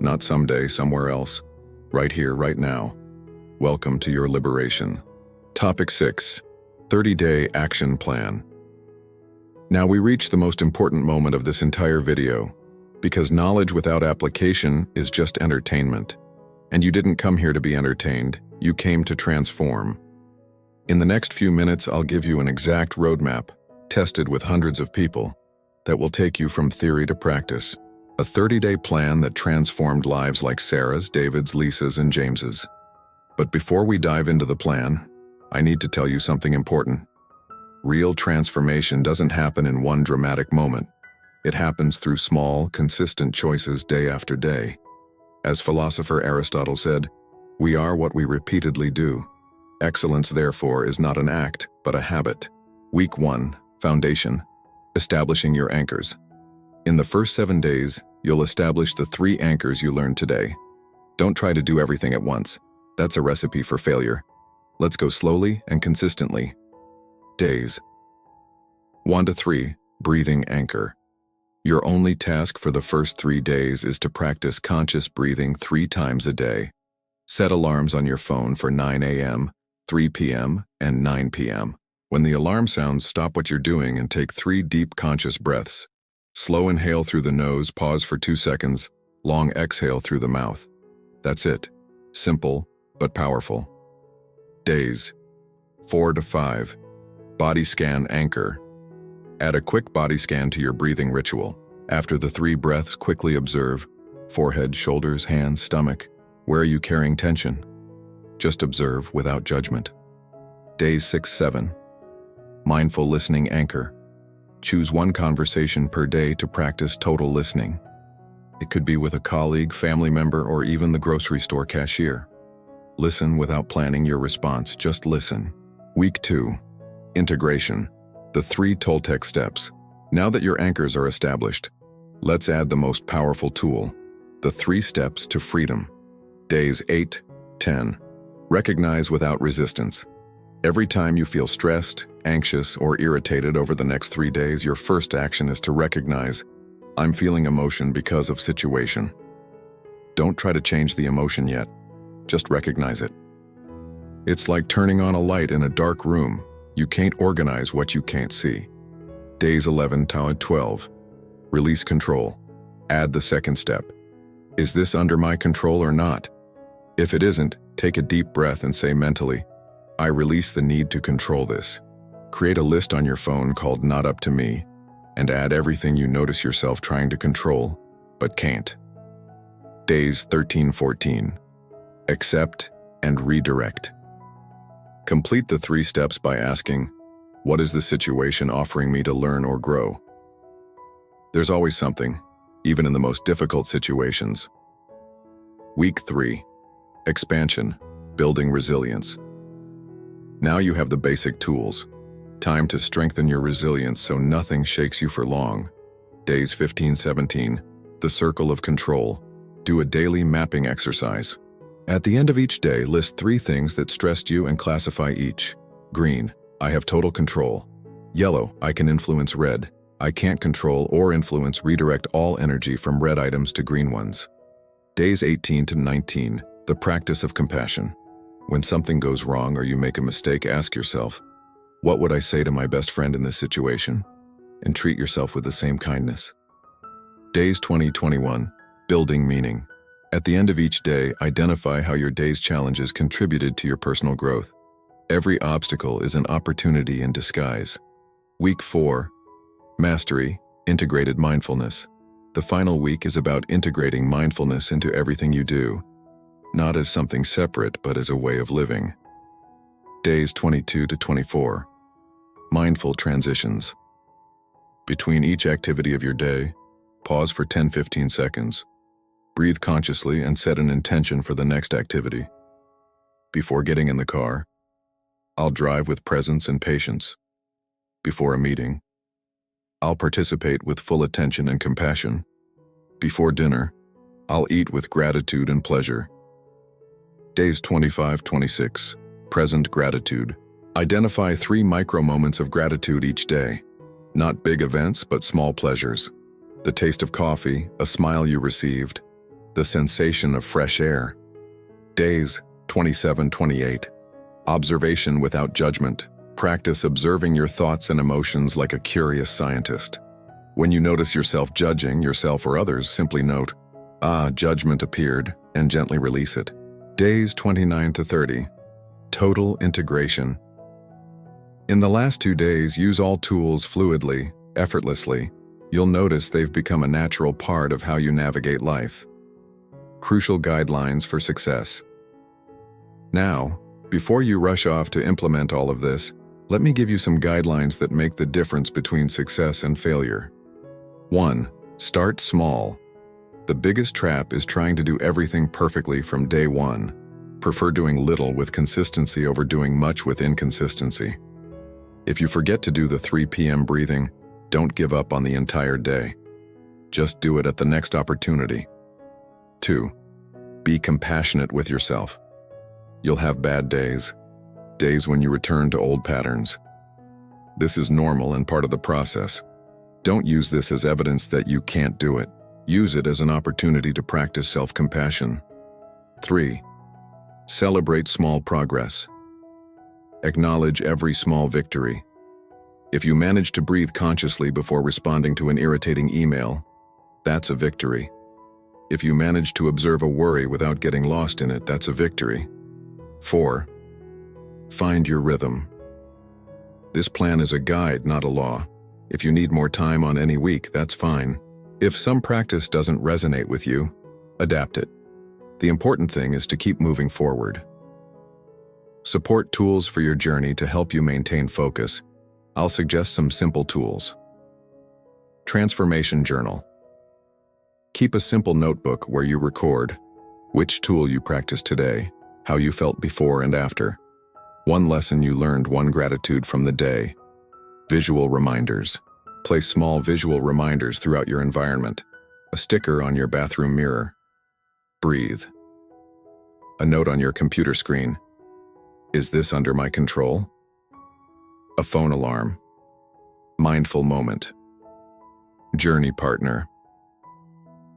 Not someday, somewhere else. Right here, right now. Welcome to your liberation. Topic 6. 30-Day Action Plan. Now we reach the most important moment of this entire video, because knowledge without application is just entertainment. And you didn't come here to be entertained, you came to transform. In the next few minutes, I'll give you an exact roadmap, tested with hundreds of people, that will take you from theory to practice. A 30-day plan that transformed lives like Sarah's, David's, Lisa's, and James's. But before we dive into the plan, I need to tell you something important. Real transformation doesn't happen in one dramatic moment. It happens through small, consistent choices day after day. As philosopher Aristotle said, we are what we repeatedly do. Excellence, therefore, is not an act, but a habit. Week 1, Foundation. Establishing your anchors. In the first 7 days, you'll establish the 3 anchors you learned today. Don't try to do everything at once. That's a recipe for failure. Let's go slowly and consistently. Days. 1 to 3, breathing anchor. Your only task for the first 3 days is to practice conscious breathing 3 times a day. Set alarms on your phone for 9 a.m., 3 p.m., and 9 p.m. When the alarm sounds, stop what you're doing and take 3 deep conscious breaths. Slow inhale through the nose, pause for 2 seconds, long exhale through the mouth. That's it. Simple, but powerful. Days 4 to 5. Body scan anchor. Add a quick body scan to your breathing ritual. After the 3 breaths, quickly observe forehead, shoulders, hands, stomach. Where are you carrying tension? Just observe without judgment. Days 6-7. Mindful listening anchor. Choose 1 conversation per day to practice total listening. It could be with a colleague, family member, or even the grocery store cashier. Listen without planning your response, just listen. Week 2. Integration. The 3 Toltec steps. Now that your anchors are established, let's add the most powerful tool, the 3 steps to freedom. Days 8-10. Recognize without resistance. Every time you feel stressed, anxious, or irritated over the next 3 days, your first action is to recognize, I'm feeling emotion because of situation. Don't try to change the emotion yet. Just recognize it. It's like turning on a light in a dark room. You can't organize what you can't see. Days 11-12. Release control. Add the second step. Is this under my control or not? If it isn't, take a deep breath and say mentally, I release the need to control this. Create a list on your phone called Not Up to Me, and add everything you notice yourself trying to control, but can't. Days 13-14. Accept and redirect. Complete the 3 steps by asking, what is the situation offering me to learn or grow? There's always something, even in the most difficult situations. Week 3. Expansion, building resilience. Now you have the basic tools. Time to strengthen your resilience so nothing shakes you for long. Days 15-17. The circle of control. Do a daily mapping exercise. At the end of each day, list 3 things that stressed you and classify each. Green, I have total control. Yellow, I can influence. Red, I can't control or influence. Redirect all energy from red items to green ones. Days 18-19, the practice of compassion. When something goes wrong or you make a mistake, ask yourself, what would I say to my best friend in this situation? And treat yourself with the same kindness. Days 20-21, building meaning. At the end of each day, identify how your day's challenges contributed to your personal growth. Every obstacle is an opportunity in disguise. Week 4. Mastery, integrated mindfulness. The final week is about integrating mindfulness into everything you do, not as something separate, but as a way of living. Days 22-24. Mindful transitions. Between each activity of your day, pause for 10-15 seconds. Breathe consciously and set an intention for the next activity. Before getting in the car, I'll drive with presence and patience. Before a meeting, I'll participate with full attention and compassion. Before dinner, I'll eat with gratitude and pleasure. Days 25-26. Present gratitude. Identify 3 micro moments of gratitude each day. Not big events, but small pleasures. The taste of coffee, a smile you received, the sensation of fresh air. Days 27-28. Observation without judgment. Practice observing your thoughts and emotions like a curious scientist. When you notice yourself judging yourself or others, simply note, judgment appeared, and gently release it. Days 29-30. Total integration. In the last 2 days, use all tools fluidly, effortlessly. You'll notice they've become a natural part of how you navigate life. Crucial guidelines for success. Now, before you rush off to implement all of this, let me give you some guidelines that make the difference between success and failure. 1. Start small. The biggest trap is trying to do everything perfectly from day 1. Prefer doing little with consistency over doing much with inconsistency. If you forget to do the 3 p.m. breathing, don't give up on the entire day. Just do it at the next opportunity. 2. Be compassionate with yourself. You'll have bad days, days when you return to old patterns. This is normal and part of the process. Don't use this as evidence that you can't do it. Use it as an opportunity to practice self-compassion. 3. Celebrate small progress. Acknowledge every small victory. If you manage to breathe consciously before responding to an irritating email, that's a victory. If you manage to observe a worry without getting lost in it, that's a victory. 4. Find your rhythm. This plan is a guide, not a law. If you need more time on any week, that's fine. If some practice doesn't resonate with you, adapt it. The important thing is to keep moving forward. Support tools for your journey to help you maintain focus. I'll suggest some simple tools. Transformation journal. Keep a simple notebook where you record which tool you practiced today, how you felt before and after, one lesson you learned, one gratitude from the day. Visual reminders. Place small visual reminders throughout your environment. A sticker on your bathroom mirror. Breathe. A note on your computer screen. Is this under my control? A phone alarm. Mindful moment. Journey partner.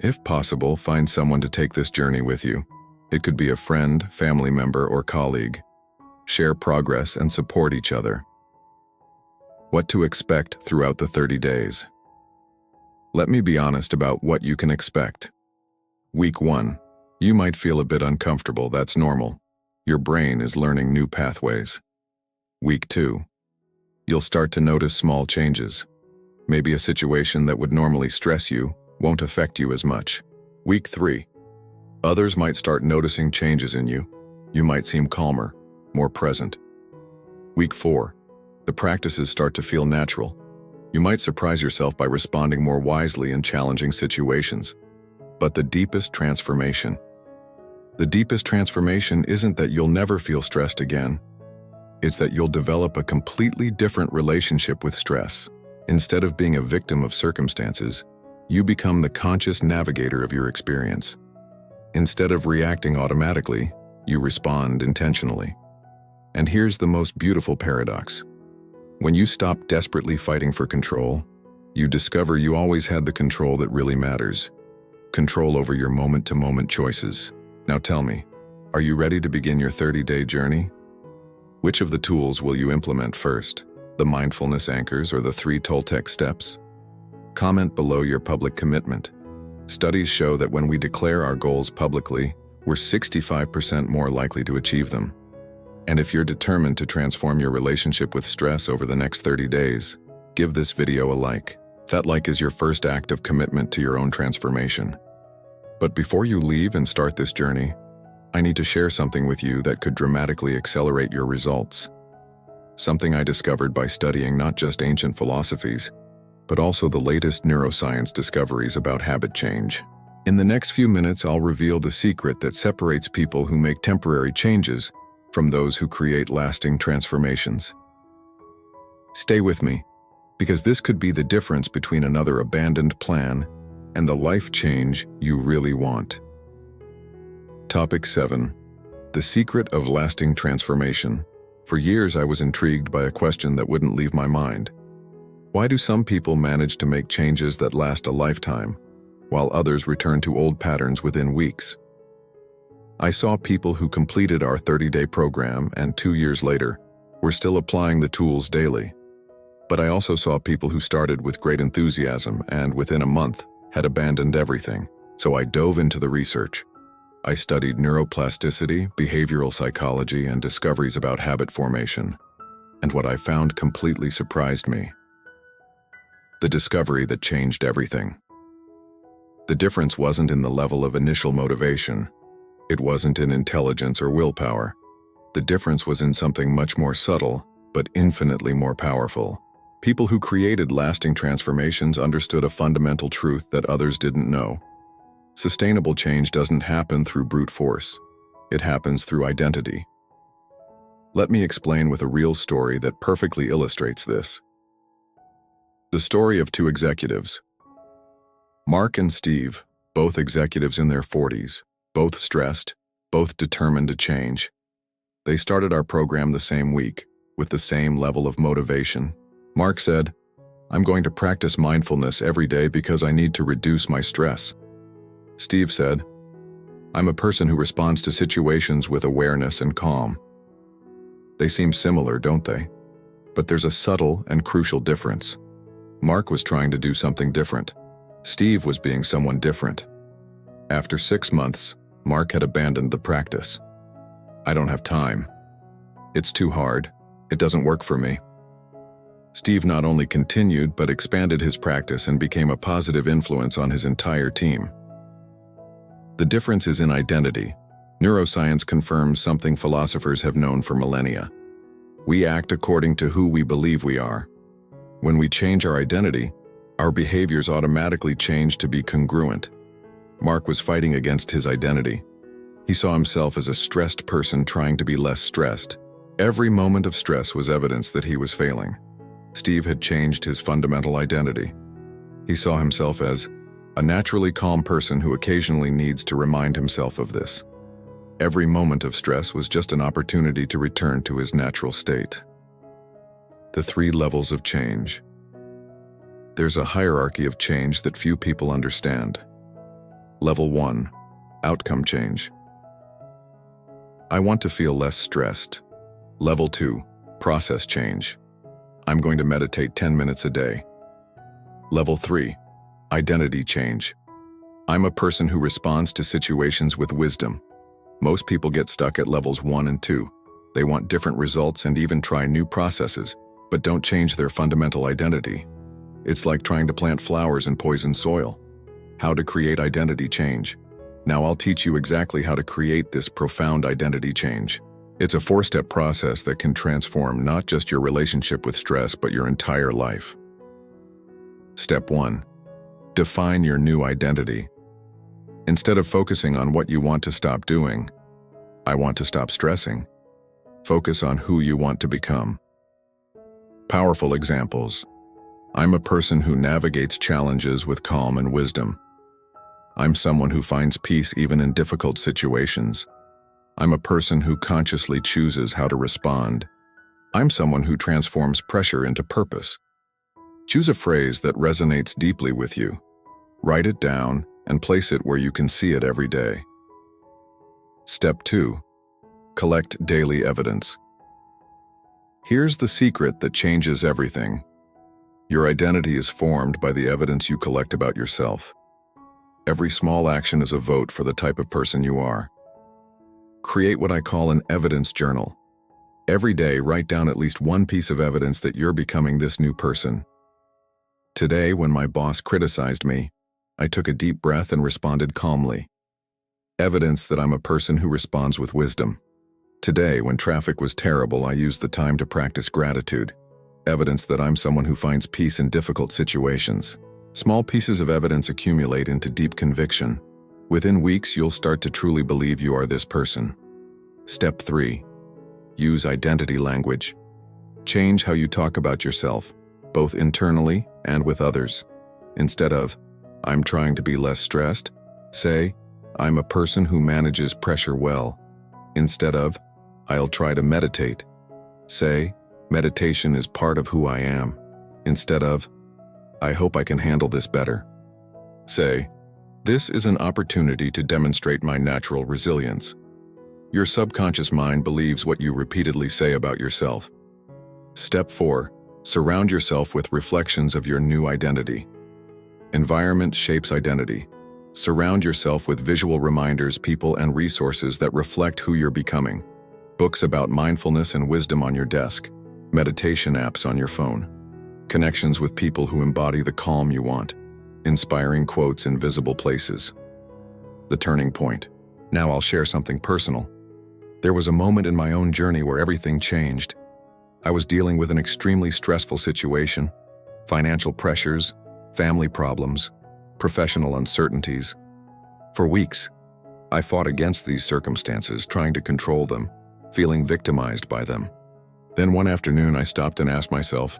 If possible, find someone to take this journey with you. It could be a friend, family member, or colleague. Share progress and support each other. What to expect throughout the 30 days. Let me be honest about what you can expect. Week 1. You might feel a bit uncomfortable, that's normal. Your brain is learning new pathways. Week 2. You'll start to notice small changes. Maybe a situation that would normally stress you won't affect you as much. Week 3. Others might start noticing changes in you. You might seem calmer, more present. Week 4. The practices start to feel natural. You might surprise yourself by responding more wisely in challenging situations. But the deepest transformation isn't that you'll never feel stressed again. It's that you'll develop a completely different relationship with stress. Instead of being a victim of circumstances, you become the conscious navigator of your experience. Instead of reacting automatically, you respond intentionally. And here's the most beautiful paradox. When you stop desperately fighting for control, you discover you always had the control that really matters. Control over your moment-to-moment choices. Now tell me, are you ready to begin your 30-day journey? Which of the tools will you implement first? The mindfulness anchors or the 3 Toltec steps? Comment below your public commitment. Studies show that when we declare our goals publicly, we're 65% more likely to achieve them. And if you're determined to transform your relationship with stress over the next 30 days, give this video a like. That like is your first act of commitment to your own transformation. But before you leave and start this journey, I need to share something with you that could dramatically accelerate your results. Something I discovered by studying not just ancient philosophies, but also the latest neuroscience discoveries about habit change. In the next few minutes, I'll reveal the secret that separates people who make temporary changes from those who create lasting transformations. Stay with me, because this could be the difference between another abandoned plan and the life change you really want. Topic 7. The secret of lasting transformation. For years, I was intrigued by a question that wouldn't leave my mind. Why do some people manage to make changes that last a lifetime, while others return to old patterns within weeks? I saw people who completed our 30-day program and 2 years later were still applying the tools daily. But I also saw people who started with great enthusiasm and within a month had abandoned everything. So I dove into the research. I studied neuroplasticity, behavioral psychology, and discoveries about habit formation. And what I found completely surprised me. The discovery that changed everything. The difference wasn't in the level of initial motivation. It wasn't in intelligence or willpower. The difference was in something much more subtle, but infinitely more powerful. People who created lasting transformations understood a fundamental truth that others didn't know. Sustainable change doesn't happen through brute force. It happens through identity. Let me explain with a real story that perfectly illustrates this. The story of 2 executives. Mark and Steve, both executives in their 40s, both stressed, both determined to change. They started our program the same week, with the same level of motivation. Mark said, "I'm going to practice mindfulness every day because I need to reduce my stress." Steve said, "I'm a person who responds to situations with awareness and calm." They seem similar, don't they? But there's a subtle and crucial difference. Mark was trying to do something different. Steve was being someone different. After 6 months, Mark had abandoned the practice. "I don't have time. It's too hard. It doesn't work for me." Steve not only continued but expanded his practice and became a positive influence on his entire team. The difference is in identity. Neuroscience confirms something philosophers have known for millennia. We act according to who we believe we are. When we change our identity, our behaviors automatically change to be congruent. Mark was fighting against his identity. He saw himself as a stressed person trying to be less stressed. Every moment of stress was evidence that he was failing. Steve had changed his fundamental identity. He saw himself as a naturally calm person who occasionally needs to remind himself of this. Every moment of stress was just an opportunity to return to his natural state. The 3 levels of change. There's a hierarchy of change that few people understand. Level 1, outcome change. I want to feel less stressed. Level 2, process change. I'm going to meditate 10 minutes a day. Level 3, identity change. I'm a person who responds to situations with wisdom. Most people get stuck at levels 1 and 2. They want different results and even try new processes, but don't change their fundamental identity. It's like trying to plant flowers in poisoned soil. How to create identity change. Now I'll teach you exactly how to create this profound identity change. It's a 4-step process that can transform not just your relationship with stress, but your entire life. Step 1. Define your new identity. Instead of focusing on what you want to stop doing, I want to stop stressing, focus on who you want to become. Powerful examples. I'm a person who navigates challenges with calm and wisdom. I'm someone who finds peace even in difficult situations. I'm a person who consciously chooses how to respond. I'm someone who transforms pressure into purpose. Choose a phrase that resonates deeply with you. Write it down and place it where you can see it every day. Step 2. Collect daily evidence. Here's the secret that changes everything. Your identity is formed by the evidence you collect about yourself. Every small action is a vote for the type of person you are. Create what I call an evidence journal. Every day, write down at least one piece of evidence that you're becoming this new person. Today, when my boss criticized me, I took a deep breath and responded calmly. Evidence that I'm a person who responds with wisdom. Today, when traffic was terrible, I used the time to practice gratitude. Evidence that I'm someone who finds peace in difficult situations. Small pieces of evidence accumulate into deep conviction. Within weeks, you'll start to truly believe you are this person. Step 3. Use identity language. Change how you talk about yourself, both internally and with others. Instead of, I'm trying to be less stressed, say, I'm a person who manages pressure well. Instead of, I'll try to meditate, say, meditation is part of who I am. Instead of, I hope I can handle this better. Say, this is an opportunity to demonstrate my natural resilience. Your subconscious mind believes what you repeatedly say about yourself. Step 4. Surround yourself with reflections of your new identity. Environment shapes identity. Surround yourself with visual reminders, people, and resources that reflect who you're becoming. Books about mindfulness and wisdom on your desk. Meditation apps on your phone. Connections with people who embody the calm you want. Inspiring quotes in visible places. The turning point. Now I'll share something personal. There was a moment in my own journey where everything changed. I was dealing with an extremely stressful situation, financial pressures, family problems, professional uncertainties. For weeks, I fought against these circumstances, trying to control them, feeling victimized by them. Then one afternoon, I stopped and asked myself,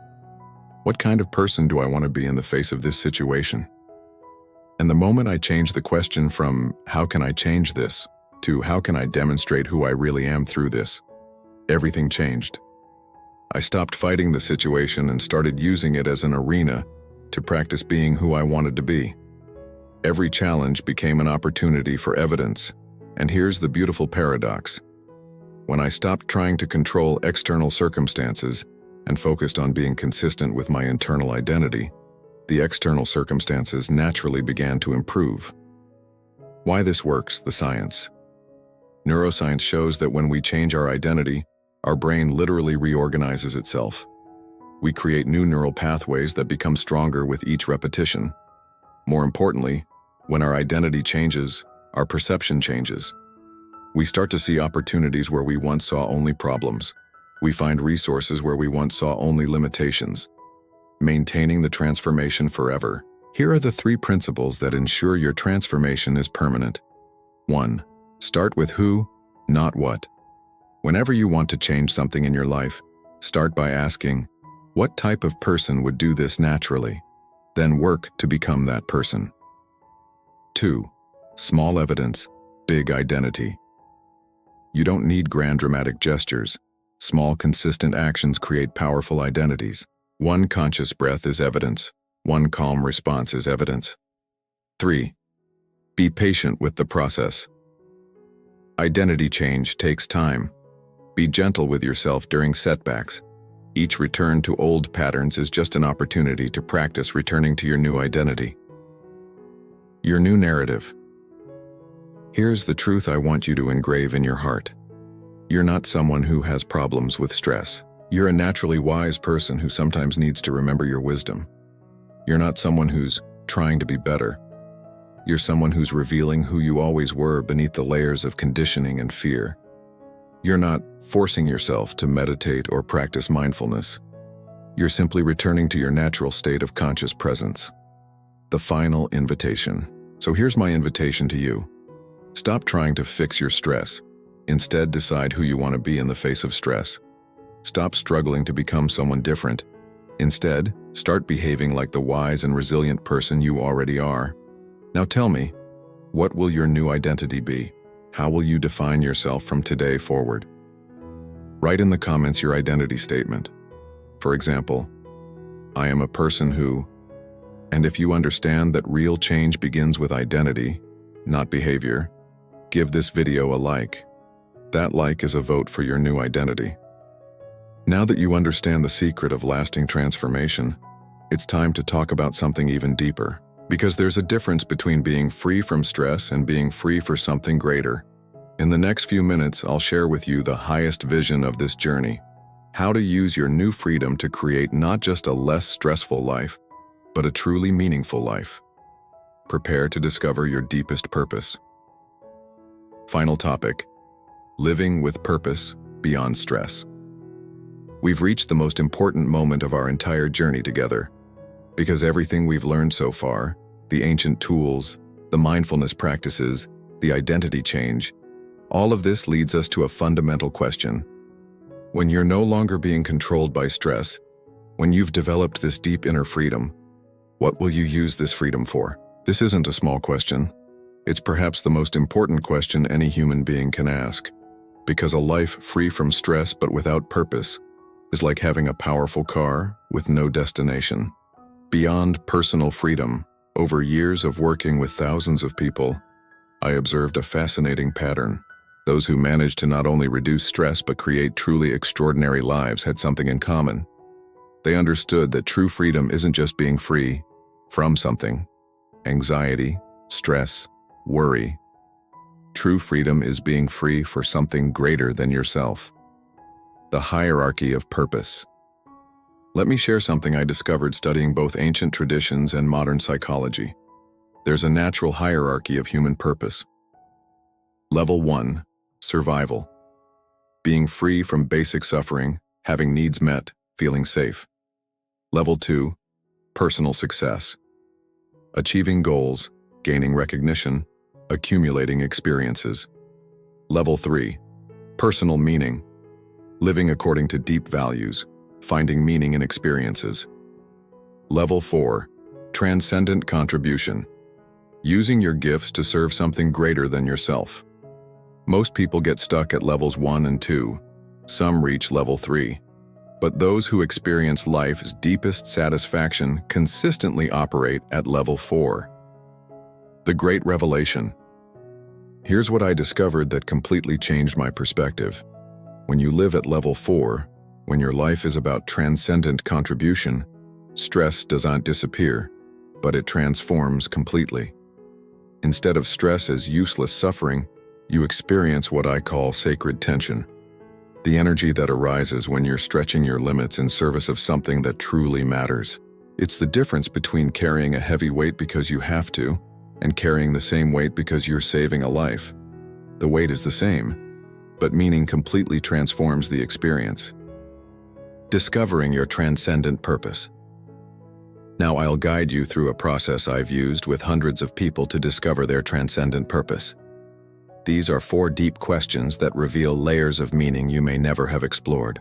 what kind of person do I want to be in the face of this situation? And the moment I changed the question from, how can I change this, to how can I demonstrate who I really am through this, everything changed. I stopped fighting the situation and started using it as an arena to practice being who I wanted to be. Every challenge became an opportunity for evidence, and here's the beautiful paradox. When I stopped trying to control external circumstances and focused on being consistent with my internal identity, the external circumstances naturally began to improve. Why this works, the science. Neuroscience shows that when we change our identity, our brain literally reorganizes itself. We create new neural pathways that become stronger with each repetition. More importantly, when our identity changes, our perception changes. We start to see opportunities where we once saw only problems. We find resources where we once saw only limitations. Maintaining the transformation forever. Here are the 3 principles that ensure your transformation is permanent. 1. Start with who, not what. Whenever you want to change something in your life, start by asking, what type of person would do this naturally? Then work to become that person. 2. Small evidence, big identity. You don't need grand dramatic gestures. Small, consistent actions create powerful identities. 1 conscious breath is evidence. 1 calm response is evidence. 3. Be patient with the process. Identity change takes time. Be gentle with yourself during setbacks. Each return to old patterns is just an opportunity to practice returning to your new identity. Your new narrative. Here's the truth I want you to engrave in your heart. You're not someone who has problems with stress. You're a naturally wise person who sometimes needs to remember your wisdom. You're not someone who's trying to be better. You're someone who's revealing who you always were beneath the layers of conditioning and fear. You're not forcing yourself to meditate or practice mindfulness. You're simply returning to your natural state of conscious presence. The final invitation. So here's my invitation to you. Stop trying to fix your stress. Instead, decide who you want to be in the face of stress. Stop struggling to become someone different. Instead, start behaving like the wise and resilient person you already are. Now tell me, what will your new identity be? How will you define yourself from today forward? Write in the comments your identity statement. For example, I am a person who, and if you understand that real change begins with identity, not behavior, give this video a like. That like is a vote for your new identity. Now that you understand the secret of lasting transformation, it's time to talk about something even deeper. Because there's a difference between being free from stress and being free for something greater. In the next few minutes, I'll share with you the highest vision of this journey. How to use your new freedom to create not just a less stressful life, but a truly meaningful life. Prepare to discover your deepest purpose. Final topic. Living with purpose beyond stress. We've reached the most important moment of our entire journey together. Because everything we've learned so far, the ancient tools, the mindfulness practices, the identity change, all of this leads us to a fundamental question. When you're no longer being controlled by stress, when you've developed this deep inner freedom, what will you use this freedom for? This isn't a small question. It's perhaps the most important question any human being can ask. Because a life free from stress but without purpose is like having a powerful car with no destination. Beyond personal freedom, over years of working with thousands of people, I observed a fascinating pattern. Those who managed to not only reduce stress but create truly extraordinary lives had something in common. They understood that true freedom isn't just being free from something, anxiety, stress, worry. True freedom is being free for something greater than yourself. The hierarchy of purpose. Let me share something I discovered studying both ancient traditions and modern psychology. There's a natural hierarchy of human purpose. Level 1, survival. Being free from basic suffering, having needs met, feeling safe. Level 2, personal success. Achieving goals, gaining recognition, accumulating experiences. Level 3, personal meaning. Living according to deep values, finding meaning in experiences. Level 4, transcendent contribution. Using your gifts to serve something greater than yourself. Most people get stuck at levels 1 and 2. Some reach level 3. But those who experience life's deepest satisfaction consistently operate at level 4. The Great Revelation. Here's what I discovered that completely changed my perspective. When you live at level 4, when your life is about transcendent contribution, stress does not disappear, but it transforms completely. Instead of stress as useless suffering, you experience what I call sacred tension. The energy that arises when you're stretching your limits in service of something that truly matters. It's the difference between carrying a heavy weight because you have to, and carrying the same weight because you're saving a life. The weight is the same, but meaning completely transforms the experience. Discovering your transcendent purpose. Now I'll guide you through a process I've used with hundreds of people to discover their transcendent purpose. These are 4 deep questions that reveal layers of meaning you may never have explored.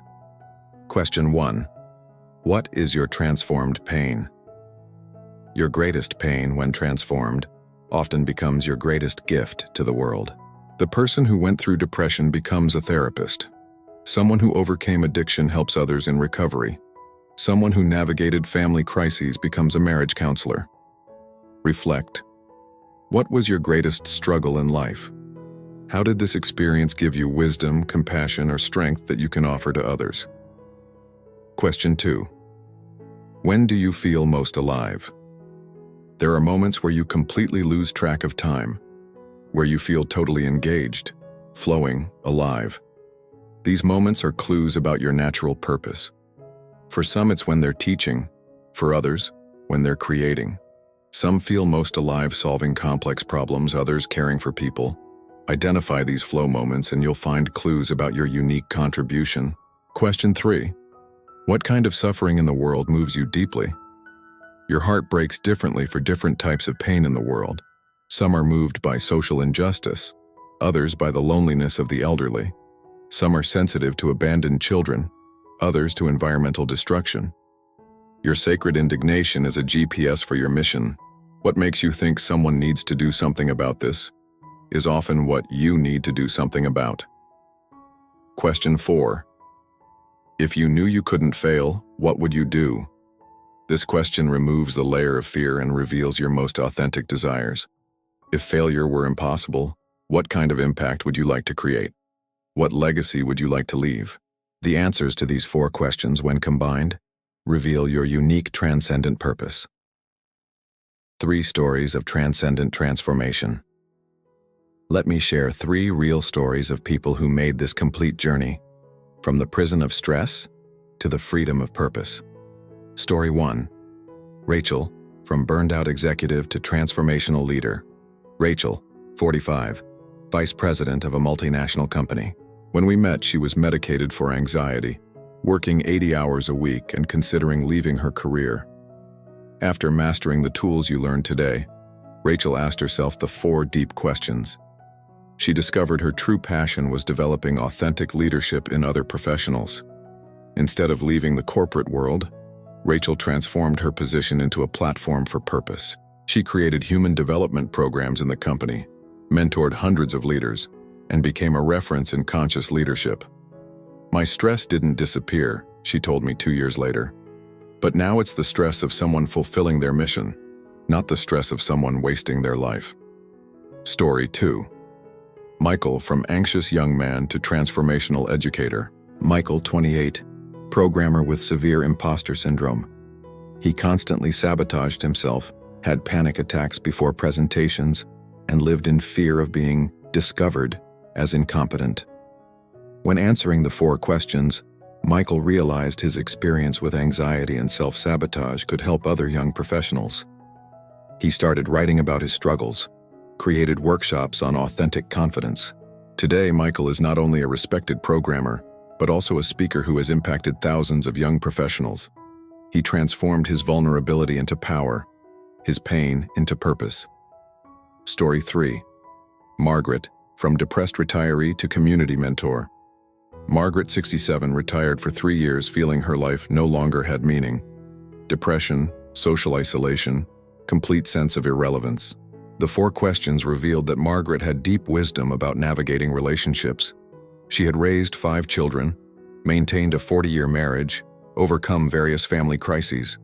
Question 1. What is your transformed pain? Your greatest pain, when transformed, often becomes your greatest gift to the world. The person who went through depression becomes a therapist. Someone who overcame addiction helps others in recovery. Someone who navigated family crises becomes a marriage counselor. Reflect. What was your greatest struggle in life? How did this experience give you wisdom, compassion, or strength that you can offer to others? Question 2. When do you feel most alive? There are moments where you completely lose track of time, where you feel totally engaged, flowing, alive. These moments are clues about your natural purpose. For some, it's when they're teaching. For others, when they're creating. Some feel most alive solving complex problems, others caring for people. Identify these flow moments and you'll find clues about your unique contribution. Question 3. What kind of suffering in the world moves you deeply? Your heart breaks differently for different types of pain in the world. Some are moved by social injustice, others by the loneliness of the elderly. Some are sensitive to abandoned children, others to environmental destruction. Your sacred indignation is a GPS for your mission. What makes you think someone needs to do something about this is often what you need to do something about. Question 4. If you knew you couldn't fail, what would you do? This question removes the layer of fear and reveals your most authentic desires. If failure were impossible, what kind of impact would you like to create? What legacy would you like to leave? The answers to these 4 questions, when combined, reveal your unique transcendent purpose. 3 stories of transcendent transformation. Let me share 3 real stories of people who made this complete journey, from the prison of stress to the freedom of purpose. Story 1. Rachel, from burned-out executive to transformational leader. Rachel, 45, vice president of a multinational company. When we met, she was medicated for anxiety, working 80 hours a week and considering leaving her career. After mastering the tools you learned today, Rachel asked herself the 4 deep questions. She discovered her true passion was developing authentic leadership in other professionals. Instead of leaving the corporate world, Rachel transformed her position into a platform for purpose. She created human development programs in the company, mentored hundreds of leaders, and became a reference in conscious leadership. My stress didn't disappear, she told me 2 years later. But now it's the stress of someone fulfilling their mission, not the stress of someone wasting their life. Story 2. Michael, from anxious young man to transformational educator. Michael, 28, programmer with severe imposter syndrome. He constantly sabotaged himself, had panic attacks before presentations, and lived in fear of being discovered as incompetent. When answering the 4 questions, Michael realized his experience with anxiety and self-sabotage could help other young professionals. He started writing about his struggles, created workshops on authentic confidence. Today, Michael is not only a respected programmer, but also a speaker who has impacted thousands of young professionals. He transformed his vulnerability into power, his pain into purpose. Story 3. Margaret, from depressed retiree to community mentor. Margaret, 67, retired for 3 years feeling her life no longer had meaning. Depression, social isolation, complete sense of irrelevance. The 4 questions revealed that Margaret had deep wisdom about navigating relationships. She had raised 5 children, maintained a 40-year marriage, overcome various family crises.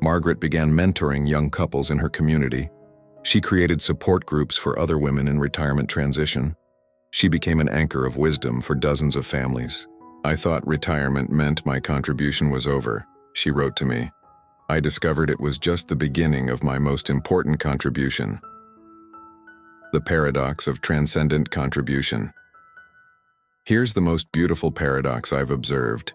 Margaret began mentoring young couples in her community. She created support groups for other women in retirement transition. She became an anchor of wisdom for dozens of families. I thought retirement meant my contribution was over, she wrote to me. I discovered it was just the beginning of my most important contribution. The paradox of transcendent contribution. Here's the most beautiful paradox I've observed.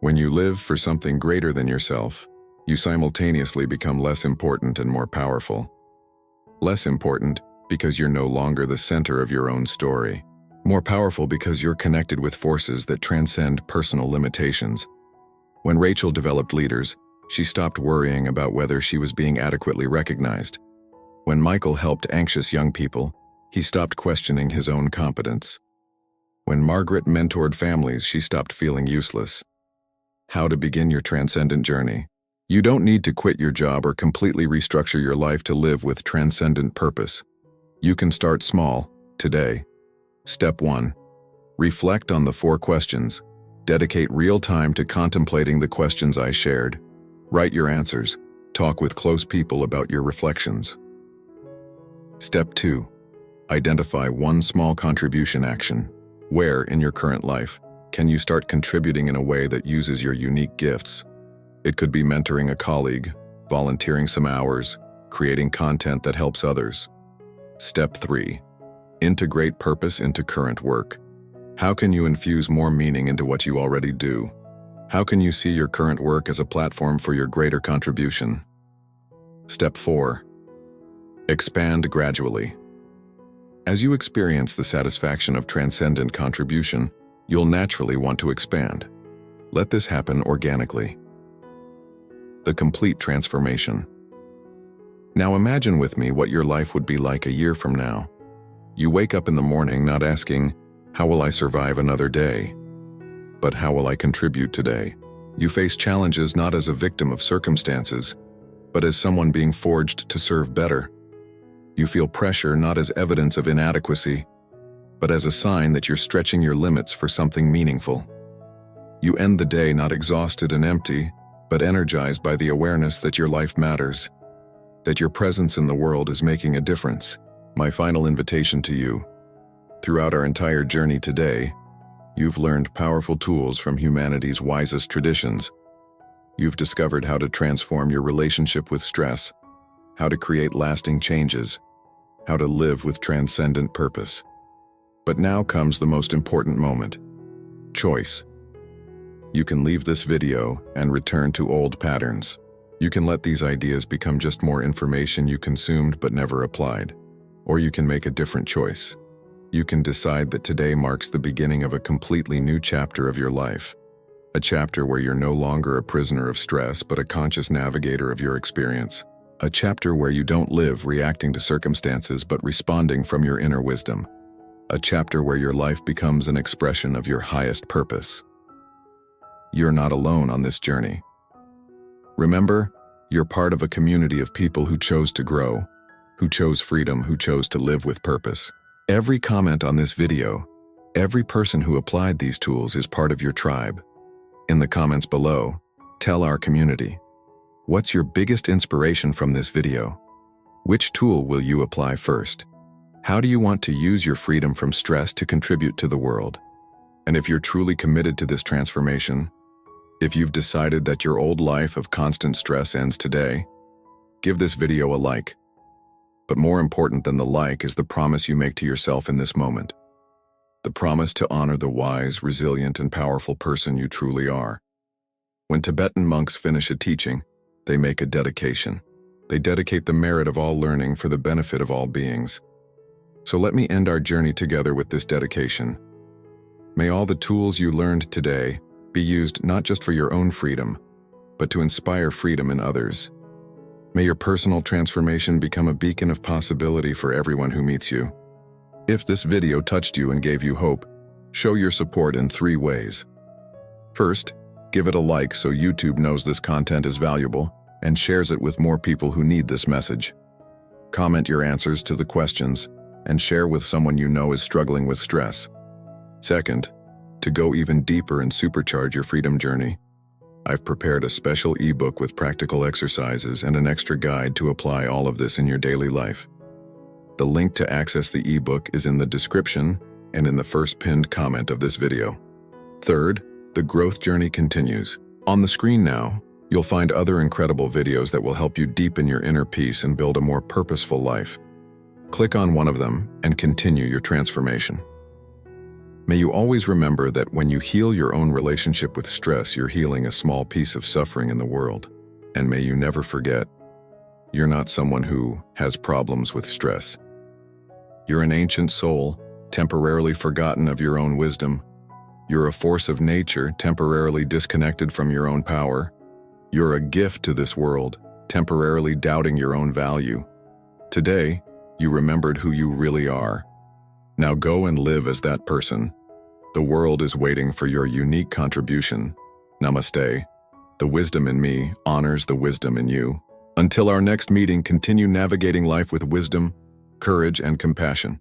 When you live for something greater than yourself, you simultaneously become less important and more powerful. Less important because you're no longer the center of your own story. More powerful because you're connected with forces that transcend personal limitations. When Rachel developed leaders, she stopped worrying about whether she was being adequately recognized. When Michael helped anxious young people, he stopped questioning his own competence. When Margaret mentored families, she stopped feeling useless. How to begin your transcendent journey. You don't need to quit your job or completely restructure your life to live with transcendent purpose. You can start small, today. Step 1. Reflect on the 4 questions. Dedicate real time to contemplating the questions I shared. Write your answers. Talk with close people about your reflections. Step 2. Identify one small contribution action. Where, in your current life, can you start contributing in a way that uses your unique gifts? It could be mentoring a colleague, volunteering some hours, creating content that helps others. Step 3. Integrate purpose into current work. How can you infuse more meaning into what you already do? How can you see your current work as a platform for your greater contribution? Step 4. Expand gradually. As you experience the satisfaction of transcendent contribution, you'll naturally want to expand. Let this happen organically. The complete transformation. Now imagine with me what your life would be like a year from now. You wake up in the morning not asking, "How will I survive another day?" but "How will I contribute today?" You face challenges not as a victim of circumstances, but as someone being forged to serve better. You feel pressure not as evidence of inadequacy, but as a sign that you're stretching your limits for something meaningful. You end the day not exhausted and empty, but energized by the awareness that your life matters, that your presence in the world is making a difference. My final invitation to you. Throughout our entire journey today, you've learned powerful tools from humanity's wisest traditions. You've discovered how to transform your relationship with stress, how to create lasting changes, how to live with transcendent purpose. But now comes the most important moment. Choice. You can leave this video and return to old patterns. You can let these ideas become just more information you consumed but never applied. Or you can make a different choice. You can decide that today marks the beginning of a completely new chapter of your life. A chapter where you're no longer a prisoner of stress but a conscious navigator of your experience. A chapter where you don't live reacting to circumstances but responding from your inner wisdom. A chapter where your life becomes an expression of your highest purpose. You're not alone on this journey. Remember, you're part of a community of people who chose to grow, who chose freedom, who chose to live with purpose. Every comment on this video, every person who applied these tools is part of your tribe. In the comments below, tell our community, what's your biggest inspiration from this video? Which tool will you apply first? How do you want to use your freedom from stress to contribute to the world? And if you're truly committed to this transformation, if you've decided that your old life of constant stress ends today, give this video a like. But more important than the like is the promise you make to yourself in this moment. The promise to honor the wise, resilient, and powerful person you truly are. When Tibetan monks finish a teaching, they make a dedication. They dedicate the merit of all learning for the benefit of all beings. So let me end our journey together with this dedication. May all the tools you learned today be used not just for your own freedom, but to inspire freedom in others. May your personal transformation become a beacon of possibility for everyone who meets you. If this video touched you and gave you hope, show your support in 3 ways. First, give it a like so YouTube knows this content is valuable and shares it with more people who need this message. Comment your answers to the questions and share with someone you know is struggling with stress. Second, to go even deeper and supercharge your freedom journey, I've prepared a special ebook with practical exercises and an extra guide to apply all of this in your daily life. The link to access the ebook is in the description and in the first pinned comment of this video. Third, The growth journey continues. On the screen now, you'll find other incredible videos that will help you deepen your inner peace and build a more purposeful life. Click on one of them and continue your transformation. May you always remember that when you heal your own relationship with stress, you're healing a small piece of suffering in the world. And may you never forget, you're not someone who has problems with stress. You're an ancient soul, temporarily forgotten of your own wisdom. You're a force of nature, temporarily disconnected from your own power. You're a gift to this world, temporarily doubting your own value. Today, you remembered who you really are. Now go and live as that person. The world is waiting for your unique contribution. Namaste. The wisdom in me honors the wisdom in you. Until our next meeting, continue navigating life with wisdom, courage, and compassion.